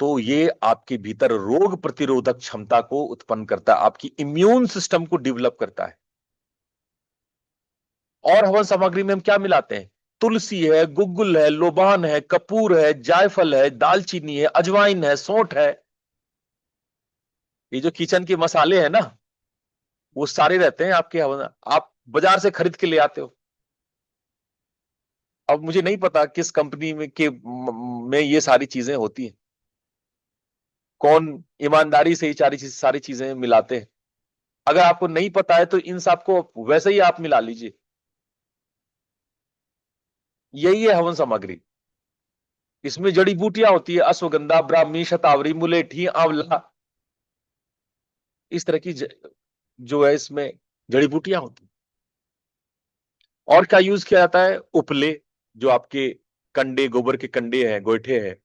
तो ये आपके भीतर रोग प्रतिरोधक क्षमता को उत्पन्न करता है, आपकी इम्यून सिस्टम को डेवलप करता है। और हवन सामग्री में हम क्या मिलाते हैं? तुलसी है, गुग्गुल है, लोबान है, कपूर है, जायफल है, दालचीनी है, अजवाइन है, सौंठ है। ये जो किचन के मसाले हैं ना, वो सारे रहते हैं आपके हवन, आप बाजार से खरीद के ले आते हो। अब मुझे नहीं पता किस कंपनी में ये सारी चीजें होती हैं, कौन ईमानदारी से ये सारी चीजें मिलाते हैं। अगर आपको नहीं पता है तो इन सब को वैसे ही आप मिला लीजिए। यही है हवन सामग्री। इसमें जड़ी बूटियां होती है, अश्वगंधा, ब्राह्मी, शतावरी, मुलेठी, आंवला, इस तरह की जो है इसमें जड़ी बूटियां होती हैं। और क्या यूज किया जाता है? उपले, जो आपके कंडे, गोबर के कंडे हैं, गोइठे हैं,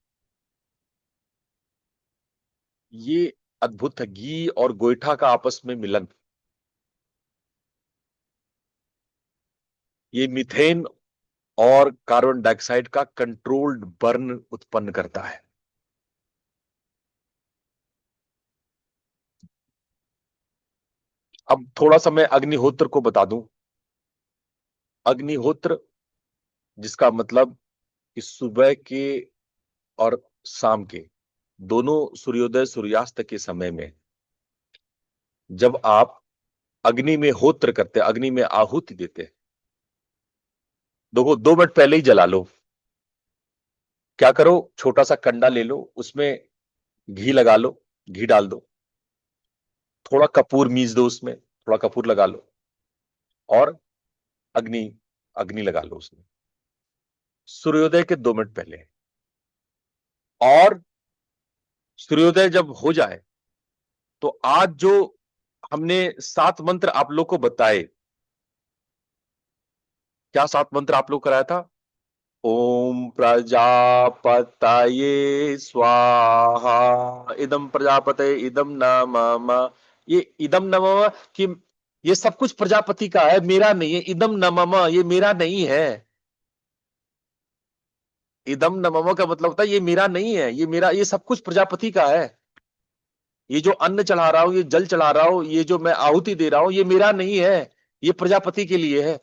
ये अद्भुत है। घी और गोइठा का आपस में मिलन, ये मीथेन और कार्बन डाइऑक्साइड का कंट्रोल्ड बर्न उत्पन्न करता है। अब थोड़ा सा मैं अग्निहोत्र को बता दूं। अग्निहोत्र, जिसका मतलब कि सुबह के और शाम के दोनों सूर्योदय सूर्यास्त के समय में जब आप अग्नि में होत्र करते, अग्नि में आहुति देते, देखो 2 मिनट पहले ही जला लो। क्या करो, छोटा सा कंडा ले लो, उसमें घी लगा लो, घी डाल दो, थोड़ा कपूर मीज दो, उसमें थोड़ा कपूर लगा लो, और अग्नि अग्नि लगा लो उसमें, सूर्योदय के 2 मिनट पहले। और सूर्योदय जब हो जाए तो आज जो हमने 7 मंत्र आप लोग को बताए, क्या 7 मंत्र आप लोग कराया था? ओम प्रजापतये स्वाहा, इदम प्रजापते इदम नमः। ये इदम नमः कि ये सब कुछ प्रजापति का है, मेरा नहीं है। इदम नमः ये मेरा नहीं है। इदम नमः का मतलब होता है ये मेरा नहीं है, ये मेरा, ये सब कुछ प्रजापति का है। ये जो अन्न चढ़ा रहा हूं, ये जल चढ़ा रहा हूं, ये जो मैं आहुति दे रहा हूं, ये मेरा नहीं है, ये प्रजापति के लिए है।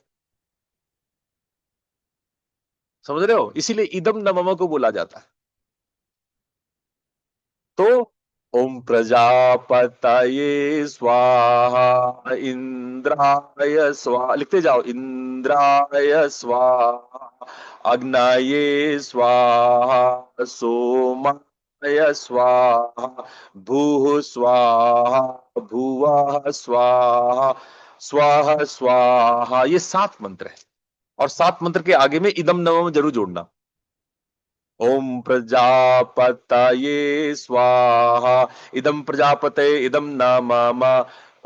समझ रहे हो, इसीलिए इदम न मम को बोला जाता है। तो ओम प्रजापतये स्वाहा इंद्राय स्वाहा, लिखते जाओ, इंद्राय स्वाहा, अग्नये स्वाहा, सोमाय स्वाहा, भूः स्वाहा, भुवः स्वाहा, स्वाहा स्वाहा। ये 7 मंत्र है, और 7 मंत्र के आगे में इदम नवम जरूर जोड़ना। ओम प्रजापतये स्वाहा, इदम प्रजापते इदम न मम,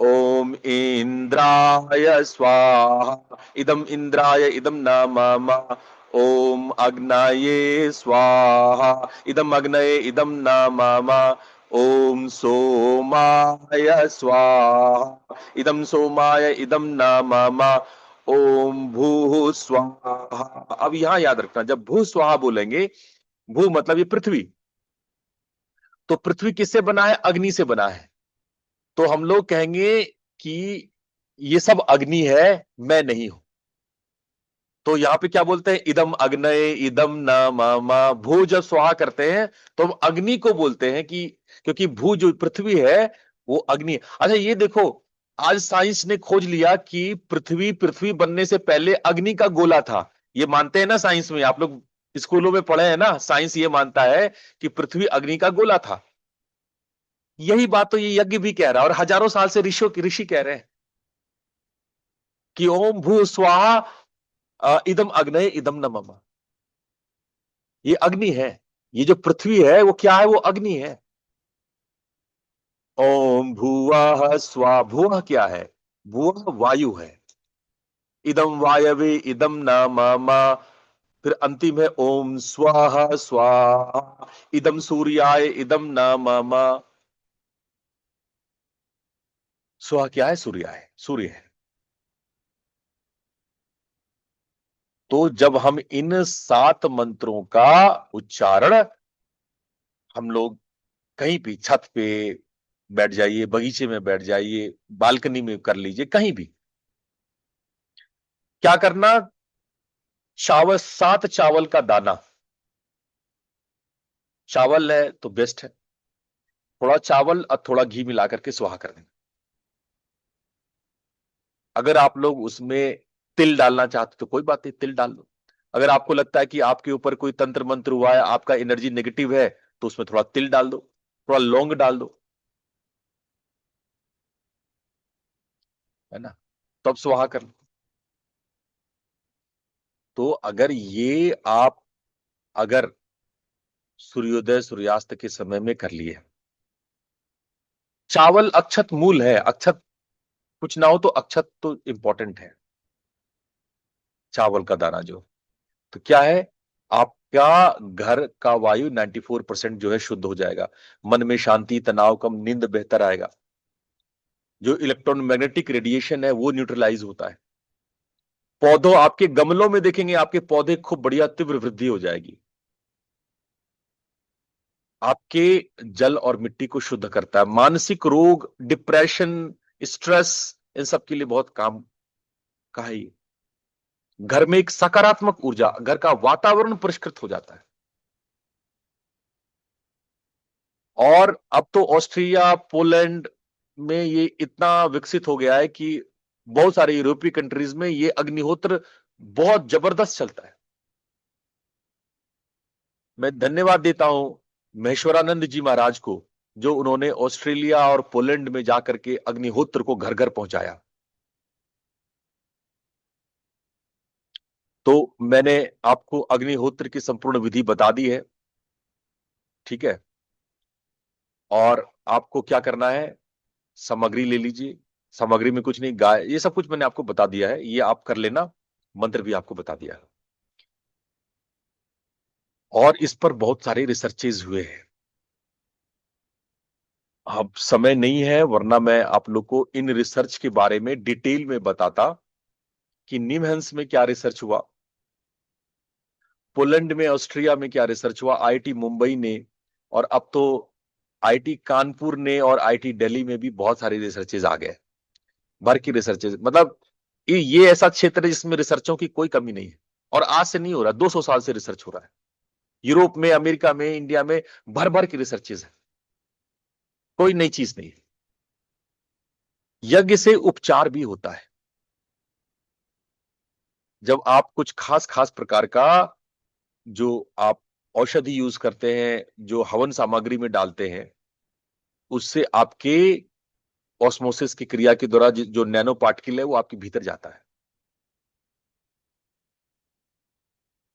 ओम इंद्राय स्वाहा, इदम इंद्राय इदम न मम, ओम अग्नये स्वाहा, इदम अग्नये इदम न मम, ओम सोमाय स्वाहा, इदम सोमाय इदम न मम, ओम भू स्वाहा। अब यहां याद रखना, जब भू स्वाहा बोलेंगे, भू मतलब ये पृथ्वी, तो पृथ्वी किससे बना है? अग्नि से बना है। तो हम लोग कहेंगे कि ये सब अग्नि है, मैं नहीं हूं। तो यहां पे क्या बोलते हैं? इदम अग्नये इदम न मम। भू जब स्वाहा करते हैं तो हम अग्नि को बोलते हैं, कि क्योंकि भू जो पृथ्वी है वो अग्नि है। अच्छा ये देखो, आज साइंस ने खोज लिया कि पृथ्वी पृथ्वी बनने से पहले अग्नि का गोला था। ये मानते हैं ना साइंस में, आप लोग स्कूलों में पढ़े हैं ना, साइंस ये मानता है कि पृथ्वी अग्नि का गोला था। यही बात तो ये यज्ञ भी कह रहा है, और हजारों साल से ऋषि कह रहे हैं कि ओम भू स्वाहा इदम अग्नये इदम न मम। ये अग्नि है, ये जो पृथ्वी है वो क्या है? वो अग्नि है। ओम भुवः स्वा, भुवः क्या है? भुवः वायु है। इदम वायवे इदम न मम, फिर अंतिम है ओम स्वाहा स्वाहा, इदम सूर्याय इदम न मम। स्वाहा क्या है? सूर्याय, सूर्य है। तो जब हम इन 7 मंत्रों का उच्चारण, हम लोग कहीं भी, छत पे बैठ जाइए, बगीचे में बैठ जाइए, बालकनी में कर लीजिए, कहीं भी क्या करना? चावल, 7 चावल का दाना, चावल है तो बेस्ट है, थोड़ा चावल और थोड़ा घी मिला करके स्वाहा कर देना। अगर आप लोग उसमें तिल डालना चाहते तो कोई बात नहीं, तिल डाल दो। अगर आपको लगता है कि आपके ऊपर कोई तंत्र मंत्र हुआ है, आपका एनर्जी नेगेटिव है, तो उसमें थोड़ा तिल डाल दो, थोड़ा लौंग डाल दो, है ना, तब स्वाहा कर लो। तो अगर ये आप, अगर सूर्योदय सूर्यास्त के समय में कर लिए, चावल अक्षत मूल है, अक्षत कुछ ना हो तो अक्षत तो इंपॉर्टेंट है, चावल का दाना जो, तो क्या है, आपका घर का वायु 94% जो है शुद्ध हो जाएगा, मन में शांति, तनाव कम, नींद बेहतर आएगा, जो इलेक्ट्रॉन मैग्नेटिक रेडिएशन है वो न्यूट्रलाइज होता है। पौधों, आपके गमलों में देखेंगे आपके पौधे खूब बढ़िया तीव्र वृद्धि हो जाएगी। आपके जल और मिट्टी को शुद्ध करता है, मानसिक रोग, डिप्रेशन, स्ट्रेस, इन सब के लिए बहुत काम का है ये। घर में एक सकारात्मक ऊर्जा, घर का वातावरण परिष्कृत हो जाता है। और अब तो ऑस्ट्रिया, पोलैंड में ये इतना विकसित हो गया है कि बहुत सारे यूरोपीय कंट्रीज में ये अग्निहोत्र बहुत जबरदस्त चलता है। मैं धन्यवाद देता हूं महेश्वरानंद जी महाराज को, जो उन्होंने ऑस्ट्रेलिया और पोलैंड में जाकर के अग्निहोत्र को घर घर पहुंचाया। तो मैंने आपको अग्निहोत्र की संपूर्ण विधि बता दी है, ठीक है। और आपको क्या करना है, सामग्री ले लीजिए, सामग्री में कुछ नहीं, गाय, ये सब कुछ मैंने आपको बता दिया है, ये आप कर लेना, मंत्र भी आपको बता दिया है। और इस पर बहुत सारे रिसर्चेज हुए हैं, अब समय नहीं है, वरना मैं आप लोग को इन रिसर्च के बारे में डिटेल में बताता कि निमहंस में क्या रिसर्च हुआ, पोलैंड में, ऑस्ट्रिया में क्या रिसर्च हुआ, आईआईटी मुंबई ने, और अब तो आईआईटी कानपुर ने और आईआईटी दिल्ली में भी बहुत सारे रिसर्चेज आ गए, भर की रिसर्चेज, मतलब ये ऐसा क्षेत्र है जिसमें रिसर्चों की कोई कमी नहीं है। और आज से नहीं हो रहा, 200 साल से रिसर्च हो रहा है। यूरोप में, अमेरिका में, इंडिया में भर भर की रिसर्चेज है, कोई नई चीज नहीं है। यज्ञ से उपचार भी होता है। जब आप कुछ खास खास प्रकार का जो आप औषधि यूज करते हैं, जो हवन सामग्री में डालते हैं, उससे आपके ऑस्मोसिस की क्रिया के द्वारा जो नैनो पार्टिकल है वो आपके भीतर जाता है।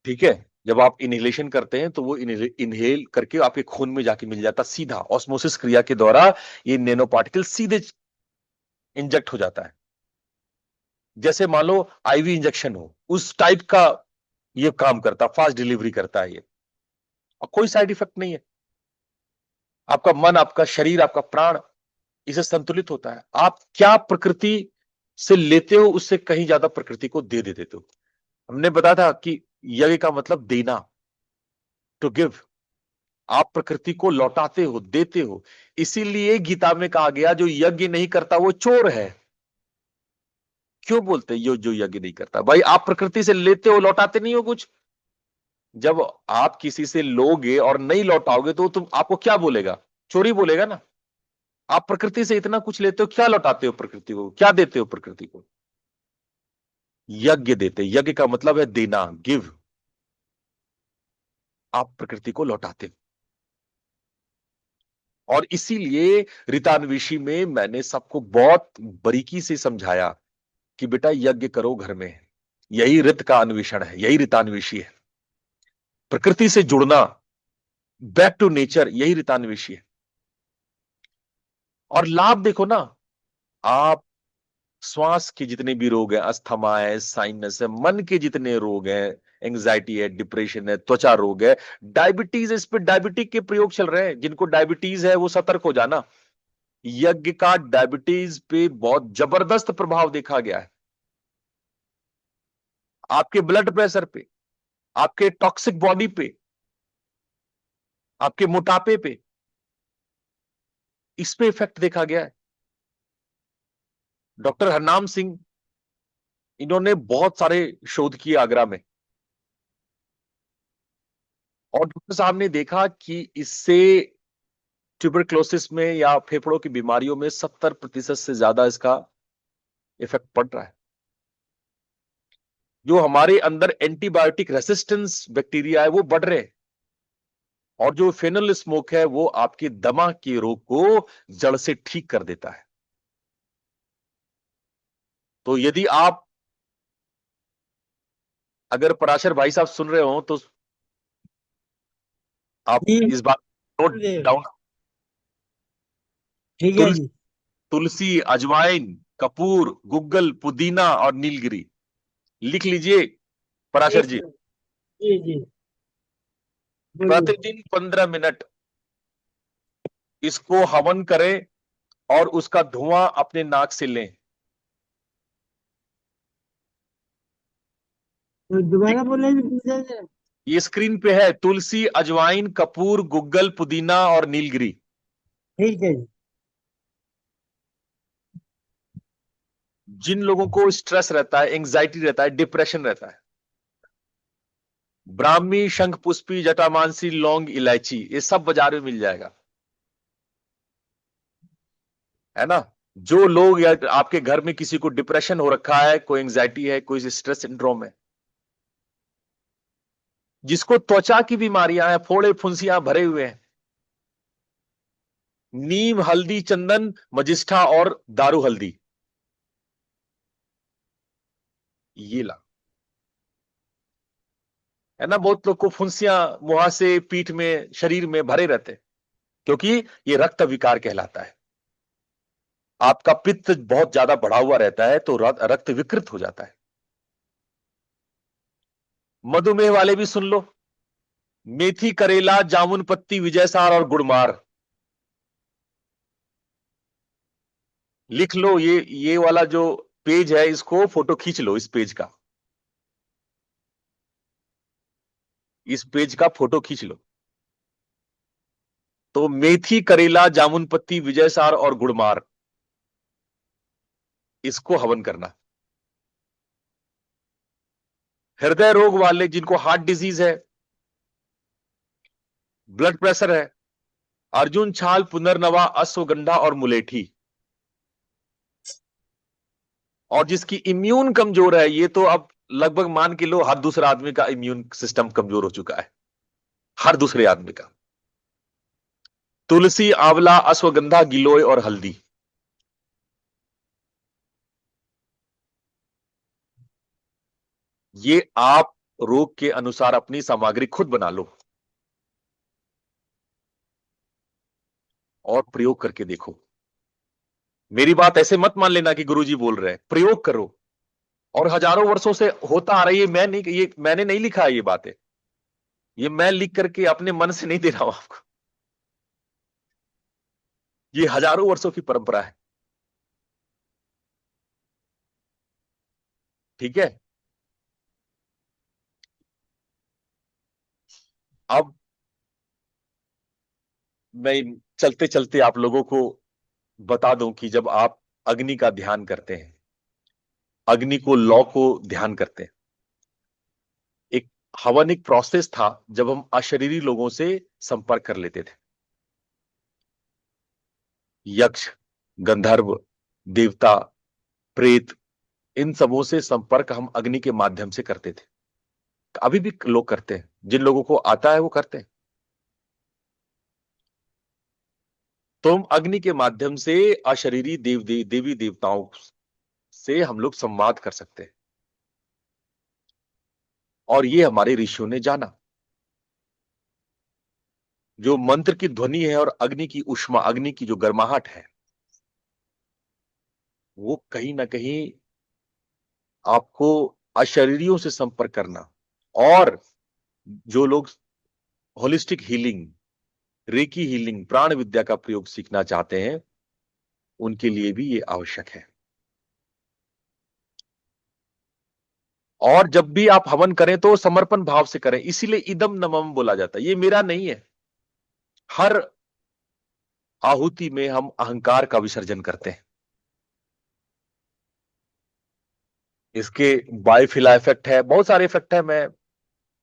ठीक है। जब आप इनहेलेशन करते हैं तो वो इनहेल करके आपके खून में जाके मिल जाता सीधा, ऑस्मोसिस क्रिया के द्वारा ये नैनो पार्टिकल सीधे इंजेक्ट हो जाता है। जैसे मान लो आईवी इंजेक्शन हो, उस टाइप का ये काम करता, फास्ट डिलीवरी करता है ये, और कोई साइड इफेक्ट नहीं है। आपका मन, आपका शरीर, आपका प्राण इसे संतुलित होता है। आप क्या प्रकृति से लेते हो उससे कहीं ज्यादा प्रकृति को दे देते हो। हमने बताया था कि यज्ञ का मतलब देना, टू गिव। आप प्रकृति को लौटाते हो, देते हो। इसीलिए गीता में कहा गया जो यज्ञ नहीं करता वो चोर है। क्यों बोलते हैं जो यज्ञ नहीं करता? भाई आप प्रकृति से लेते हो, लौटाते नहीं हो कुछ। जब आप किसी से लोगे और नहीं लौटाओगे तो तुम आपको क्या बोलेगा? चोरी बोलेगा ना। आप प्रकृति से इतना कुछ लेते हो, क्या लौटाते हो प्रकृति को? क्या देते हो प्रकृति को? यज्ञ देते। यज्ञ का मतलब है देना, गिव। आप प्रकृति को लौटाते हो। और इसीलिए ऋतान्वेषी में मैंने सबको बहुत बारीकी से समझाया कि बेटा यज्ञ करो घर में। यही ऋत का अन्वेषण है, यही ऋतान्वेषी है। प्रकृति से जुड़ना, बैक टू नेचर, यही ऋतान्वेषी है। और लाभ देखो ना, आप श्वास के जितने भी रोग हैं, अस्थमा है, साइनस है, मन के जितने रोग हैं, एंजाइटी है, डिप्रेशन है, त्वचा रोग है, डायबिटीज, इस पे डायबिटिक के प्रयोग चल रहे हैं। जिनको डायबिटीज है वो सतर्क हो जाना। यज्ञ का डायबिटीज पे बहुत जबरदस्त प्रभाव देखा गया है। आपके ब्लड प्रेशर पे, आपके टॉक्सिक बॉडी पे, आपके मोटापे पे, इस पे इफेक्ट देखा गया है। डॉक्टर हरनाम सिंह, इन्होंने बहुत सारे शोध किए आगरा में, और डॉक्टर साहब ने देखा कि इससे ट्यूबरक्लोसिस में या फेफड़ों की बीमारियों में 70% से ज्यादा इसका इफेक्ट पड़ रहा है। जो हमारे अंदर एंटीबायोटिक रेसिस्टेंस बैक्टीरिया है वो बढ़ रहे हैं। और जो फेनल स्मोक है वो आपके दमा के रोग को जड़ से ठीक कर देता है। तो यदि आप, अगर पराशर भाई साहब सुन रहे हो तो आप जी इस बात नोट डाउन। ठीक है तुलसी, जी। तुलसी, अजवाइन, कपूर, गुग्गल, पुदीना और नीलगिरी, लिख लीजिए पराशर एक जी। मिनट। जी जी बोलिए। प्रतिदिन 15 मिनट इसको हवन करें और उसका धुआं अपने नाक से लें। तो दोबारा बोले पूछा जाए। ये स्क्रीन पे है, तुलसी, अजवाइन, कपूर, गुग्गल, पुदीना और नीलगिरी। ठीक है जी। जिन लोगों को स्ट्रेस रहता है, एंजाइटी रहता है, डिप्रेशन रहता है, ब्राह्मी, शंख पुष्पी, जटामांसी, लौंग, इलायची, ये सब बाजार में मिल जाएगा, है ना। जो लोग, या आपके घर में किसी को डिप्रेशन हो रखा है, कोई एंजाइटी है, कोई स्ट्रेस सिंड्रोम है, जिसको त्वचा की बीमारियां हैं, फोड़े फुंसियां भरे हुए हैं, नीम, हल्दी, चंदन, मजिष्ठा और दारू हल्दी, ये ला, है ना। बहुत लोग को फुंसियां मुहासे, पीठ में, शरीर में भरे रहते हैं, क्योंकि ये रक्त विकार कहलाता है। आपका पित्त बहुत ज्यादा बढ़ा हुआ रहता है तो रक्त विकृत हो जाता है। मधुमेह वाले भी सुन लो, मेथी, करेला, जामुन पत्ती, विजयसार और गुड़मार, लिख लो। ये वाला जो पेज है इसको फोटो खींच लो, इस पेज का, इस पेज का फोटो खींच लो। तो मेथी, करेला, जामुन पत्ती, विजयसार और गुड़मार, इसको हवन करना हृदय रोग वाले, जिनको हार्ट डिजीज है, ब्लड प्रेशर है, अर्जुन छाल, पुनर्नवा, अश्वगंधा और मुलेठी। और जिसकी इम्यून कमजोर है, ये तो अब लगभग मान के लो हर दूसरा आदमी का इम्यून सिस्टम कमजोर हो चुका है, हर दूसरे आदमी का। तुलसी, आंवला, अश्वगंधा, गिलोय और हल्दी। ये आप रोग के अनुसार अपनी सामग्री खुद बना लो और प्रयोग करके देखो। मेरी बात ऐसे मत मान लेना कि गुरुजी बोल रहे हैं, प्रयोग करो। और हजारों वर्षों से होता आ रही है, मैं नहीं, ये मैंने नहीं लिखा है ये बातें, ये मैं लिख करके अपने मन से नहीं दे रहा हूं आपको, ये हजारों वर्षों की परंपरा है। ठीक है। अब मैं चलते चलते आप लोगों को बता दूं कि जब आप अग्नि का ध्यान करते हैं, अग्नि को, लौ को ध्यान करते हैं, एक हवन, एक प्रोसेस था जब हम अशरीरी लोगों से संपर्क कर लेते थे। यक्ष, गंधर्व, देवता, प्रेत, इन सबों से संपर्क हम अग्नि के माध्यम से करते थे। अभी भी लोग करते हैं, जिन लोगों को आता है वो करते हैं। तो हम अग्नि के माध्यम से अशरीरी देवी देवताओं से हम लोग संवाद कर सकते हैं, और ये हमारे ऋषियों ने जाना। जो मंत्र की ध्वनि है और अग्नि की उष्मा, अग्नि की जो गर्माहट है, वो कहीं ना कहीं आपको अशरीरियों से संपर्क करना, और जो लोग होलिस्टिक हीलिंग, रेकी हीलिंग, प्राण विद्या का प्रयोग सीखना चाहते हैं, उनके लिए भी ये आवश्यक है। और जब भी आप हवन करें तो समर्पण भाव से करें, इसीलिए इदम नमम बोला जाता है, ये मेरा नहीं है। हर आहुति में हम अहंकार का विसर्जन करते हैं। इसके बायोफिला इफेक्ट है, बहुत सारे इफेक्ट है, मैं,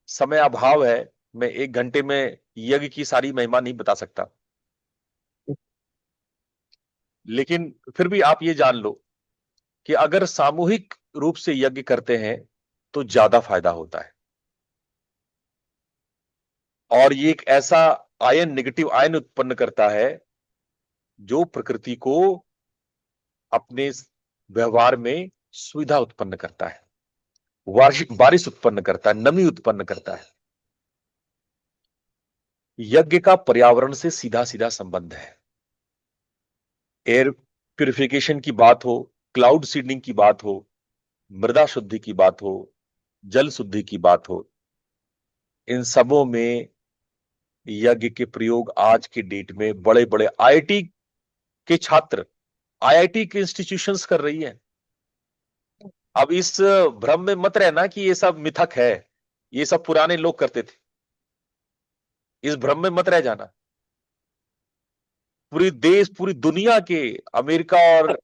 समय अभाव है, मैं 1 घंटे में यज्ञ की सारी महिमा नहीं बता सकता। लेकिन फिर भी आप ये जान लो कि अगर सामूहिक रूप से यज्ञ करते हैं तो ज्यादा फायदा होता है। और ये एक ऐसा आयन, नेगेटिव आयन उत्पन्न करता है जो प्रकृति को अपने व्यवहार में सुविधा उत्पन्न करता है, वार्षिक बारिश उत्पन्न करता है, नमी उत्पन्न करता है। यज्ञ का पर्यावरण से सीधा सीधा संबंध है। एयर प्यूरिफिकेशन की बात हो, क्लाउड सीडिंग की बात हो, मृदा शुद्धि की बात हो, जल शुद्धि की बात हो, इन सबों में यज्ञ के प्रयोग आज के डेट में बड़े बड़े आईआईटी के छात्र, आईआईटी के इंस्टीट्यूशंस कर रही है। अब इस भ्रम में मत रहना कि ये सब मिथक है, ये सब पुराने लोग करते थे, इस भ्रम में मत रह जाना। पूरी देश, पूरी दुनिया के, अमेरिका और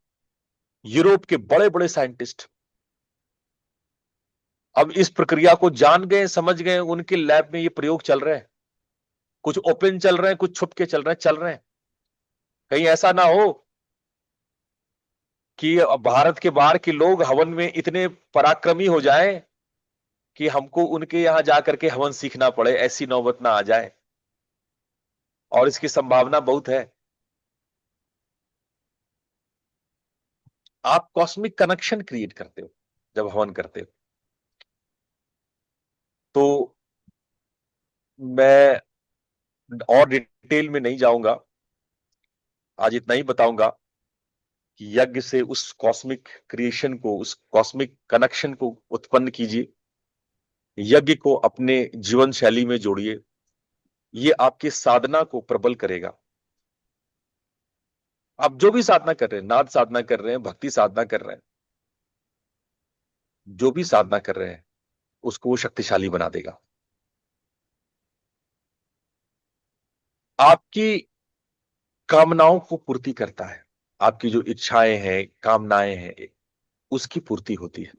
यूरोप के बड़े बड़े साइंटिस्ट अब इस प्रक्रिया को जान गए, समझ गए, उनके लैब में ये प्रयोग चल रहे हैं। कुछ ओपन चल रहे हैं, कुछ छुप के चल रहे हैं, चल रहे हैं। कहीं ऐसा ना हो कि भारत के बाहर के लोग हवन में इतने पराक्रमी हो जाएं कि हमको उनके यहां जाकर के हवन सीखना पड़े, ऐसी नौबत ना आ जाए। और इसकी संभावना बहुत है। आप कॉस्मिक कनेक्शन क्रिएट करते हो जब हवन करते हो। तो मैं और डिटेल में नहीं जाऊंगा, आज इतना ही बताऊंगा कि यज्ञ से उस कॉस्मिक क्रिएशन को, उस कॉस्मिक कनेक्शन को उत्पन्न कीजिए। यज्ञ को अपने जीवन शैली में जोड़िए, ये आपकी साधना को प्रबल करेगा। आप जो भी साधना कर रहे हैं, नाद साधना कर रहे हैं, भक्ति साधना कर रहे हैं, जो भी साधना कर रहे हैं, उसको वो शक्तिशाली बना देगा। आपकी कामनाओं को पूर्ति करता है। आपकी जो इच्छाएं हैं, कामनाएं हैं, उसकी पूर्ति होती है।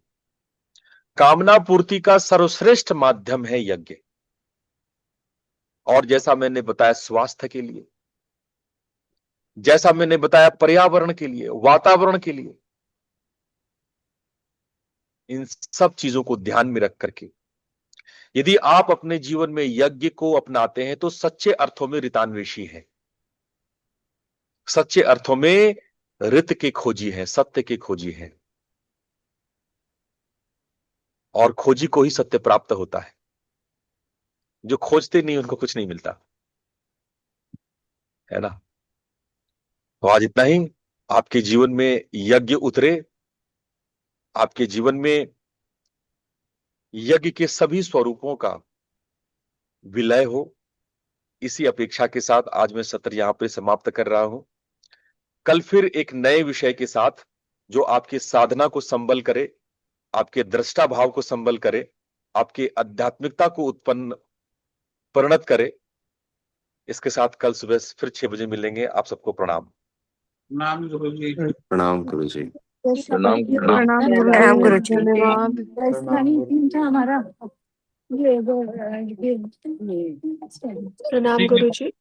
कामना पूर्ति का सर्वश्रेष्ठ माध्यम है यज्ञ। और जैसा मैंने बताया स्वास्थ्य के लिए, जैसा मैंने बताया पर्यावरण के लिए, वातावरण के लिए, इन सब चीजों को ध्यान में रख करके यदि आप अपने जीवन में यज्ञ को अपनाते हैं तो सच्चे अर्थों में ऋतान्वेषी है, सच्चे अर्थों में ऋत के खोजी है, सत्य के खोजी है। और खोजी को ही सत्य प्राप्त होता है, जो खोजते नहीं उनको कुछ नहीं मिलता, है ना। तो आज इतना ही। आपके जीवन में यज्ञ उतरे, आपके जीवन में यज्ञ के सभी स्वरूपों का विलय हो, इसी अपेक्षा के साथ आज मैं सत्र यहां पे समाप्त कर रहा हूं। कल फिर एक नए विषय के साथ जो आपकी साधना को संबल करे, आपके दृष्टा भाव को संबल करे, आपके आध्यात्मिकता को उत्पन्न परिणत करे। इसके साथ कल सुबह फिर 6 बजे मिलेंगे। आप सबको प्रणाम। प्रणाम गुरु जी। प्रणाम गुरु जी। प्रणाम प्रणाम गुरु जी। धन्यवाद। प्रणाम गुरु जी।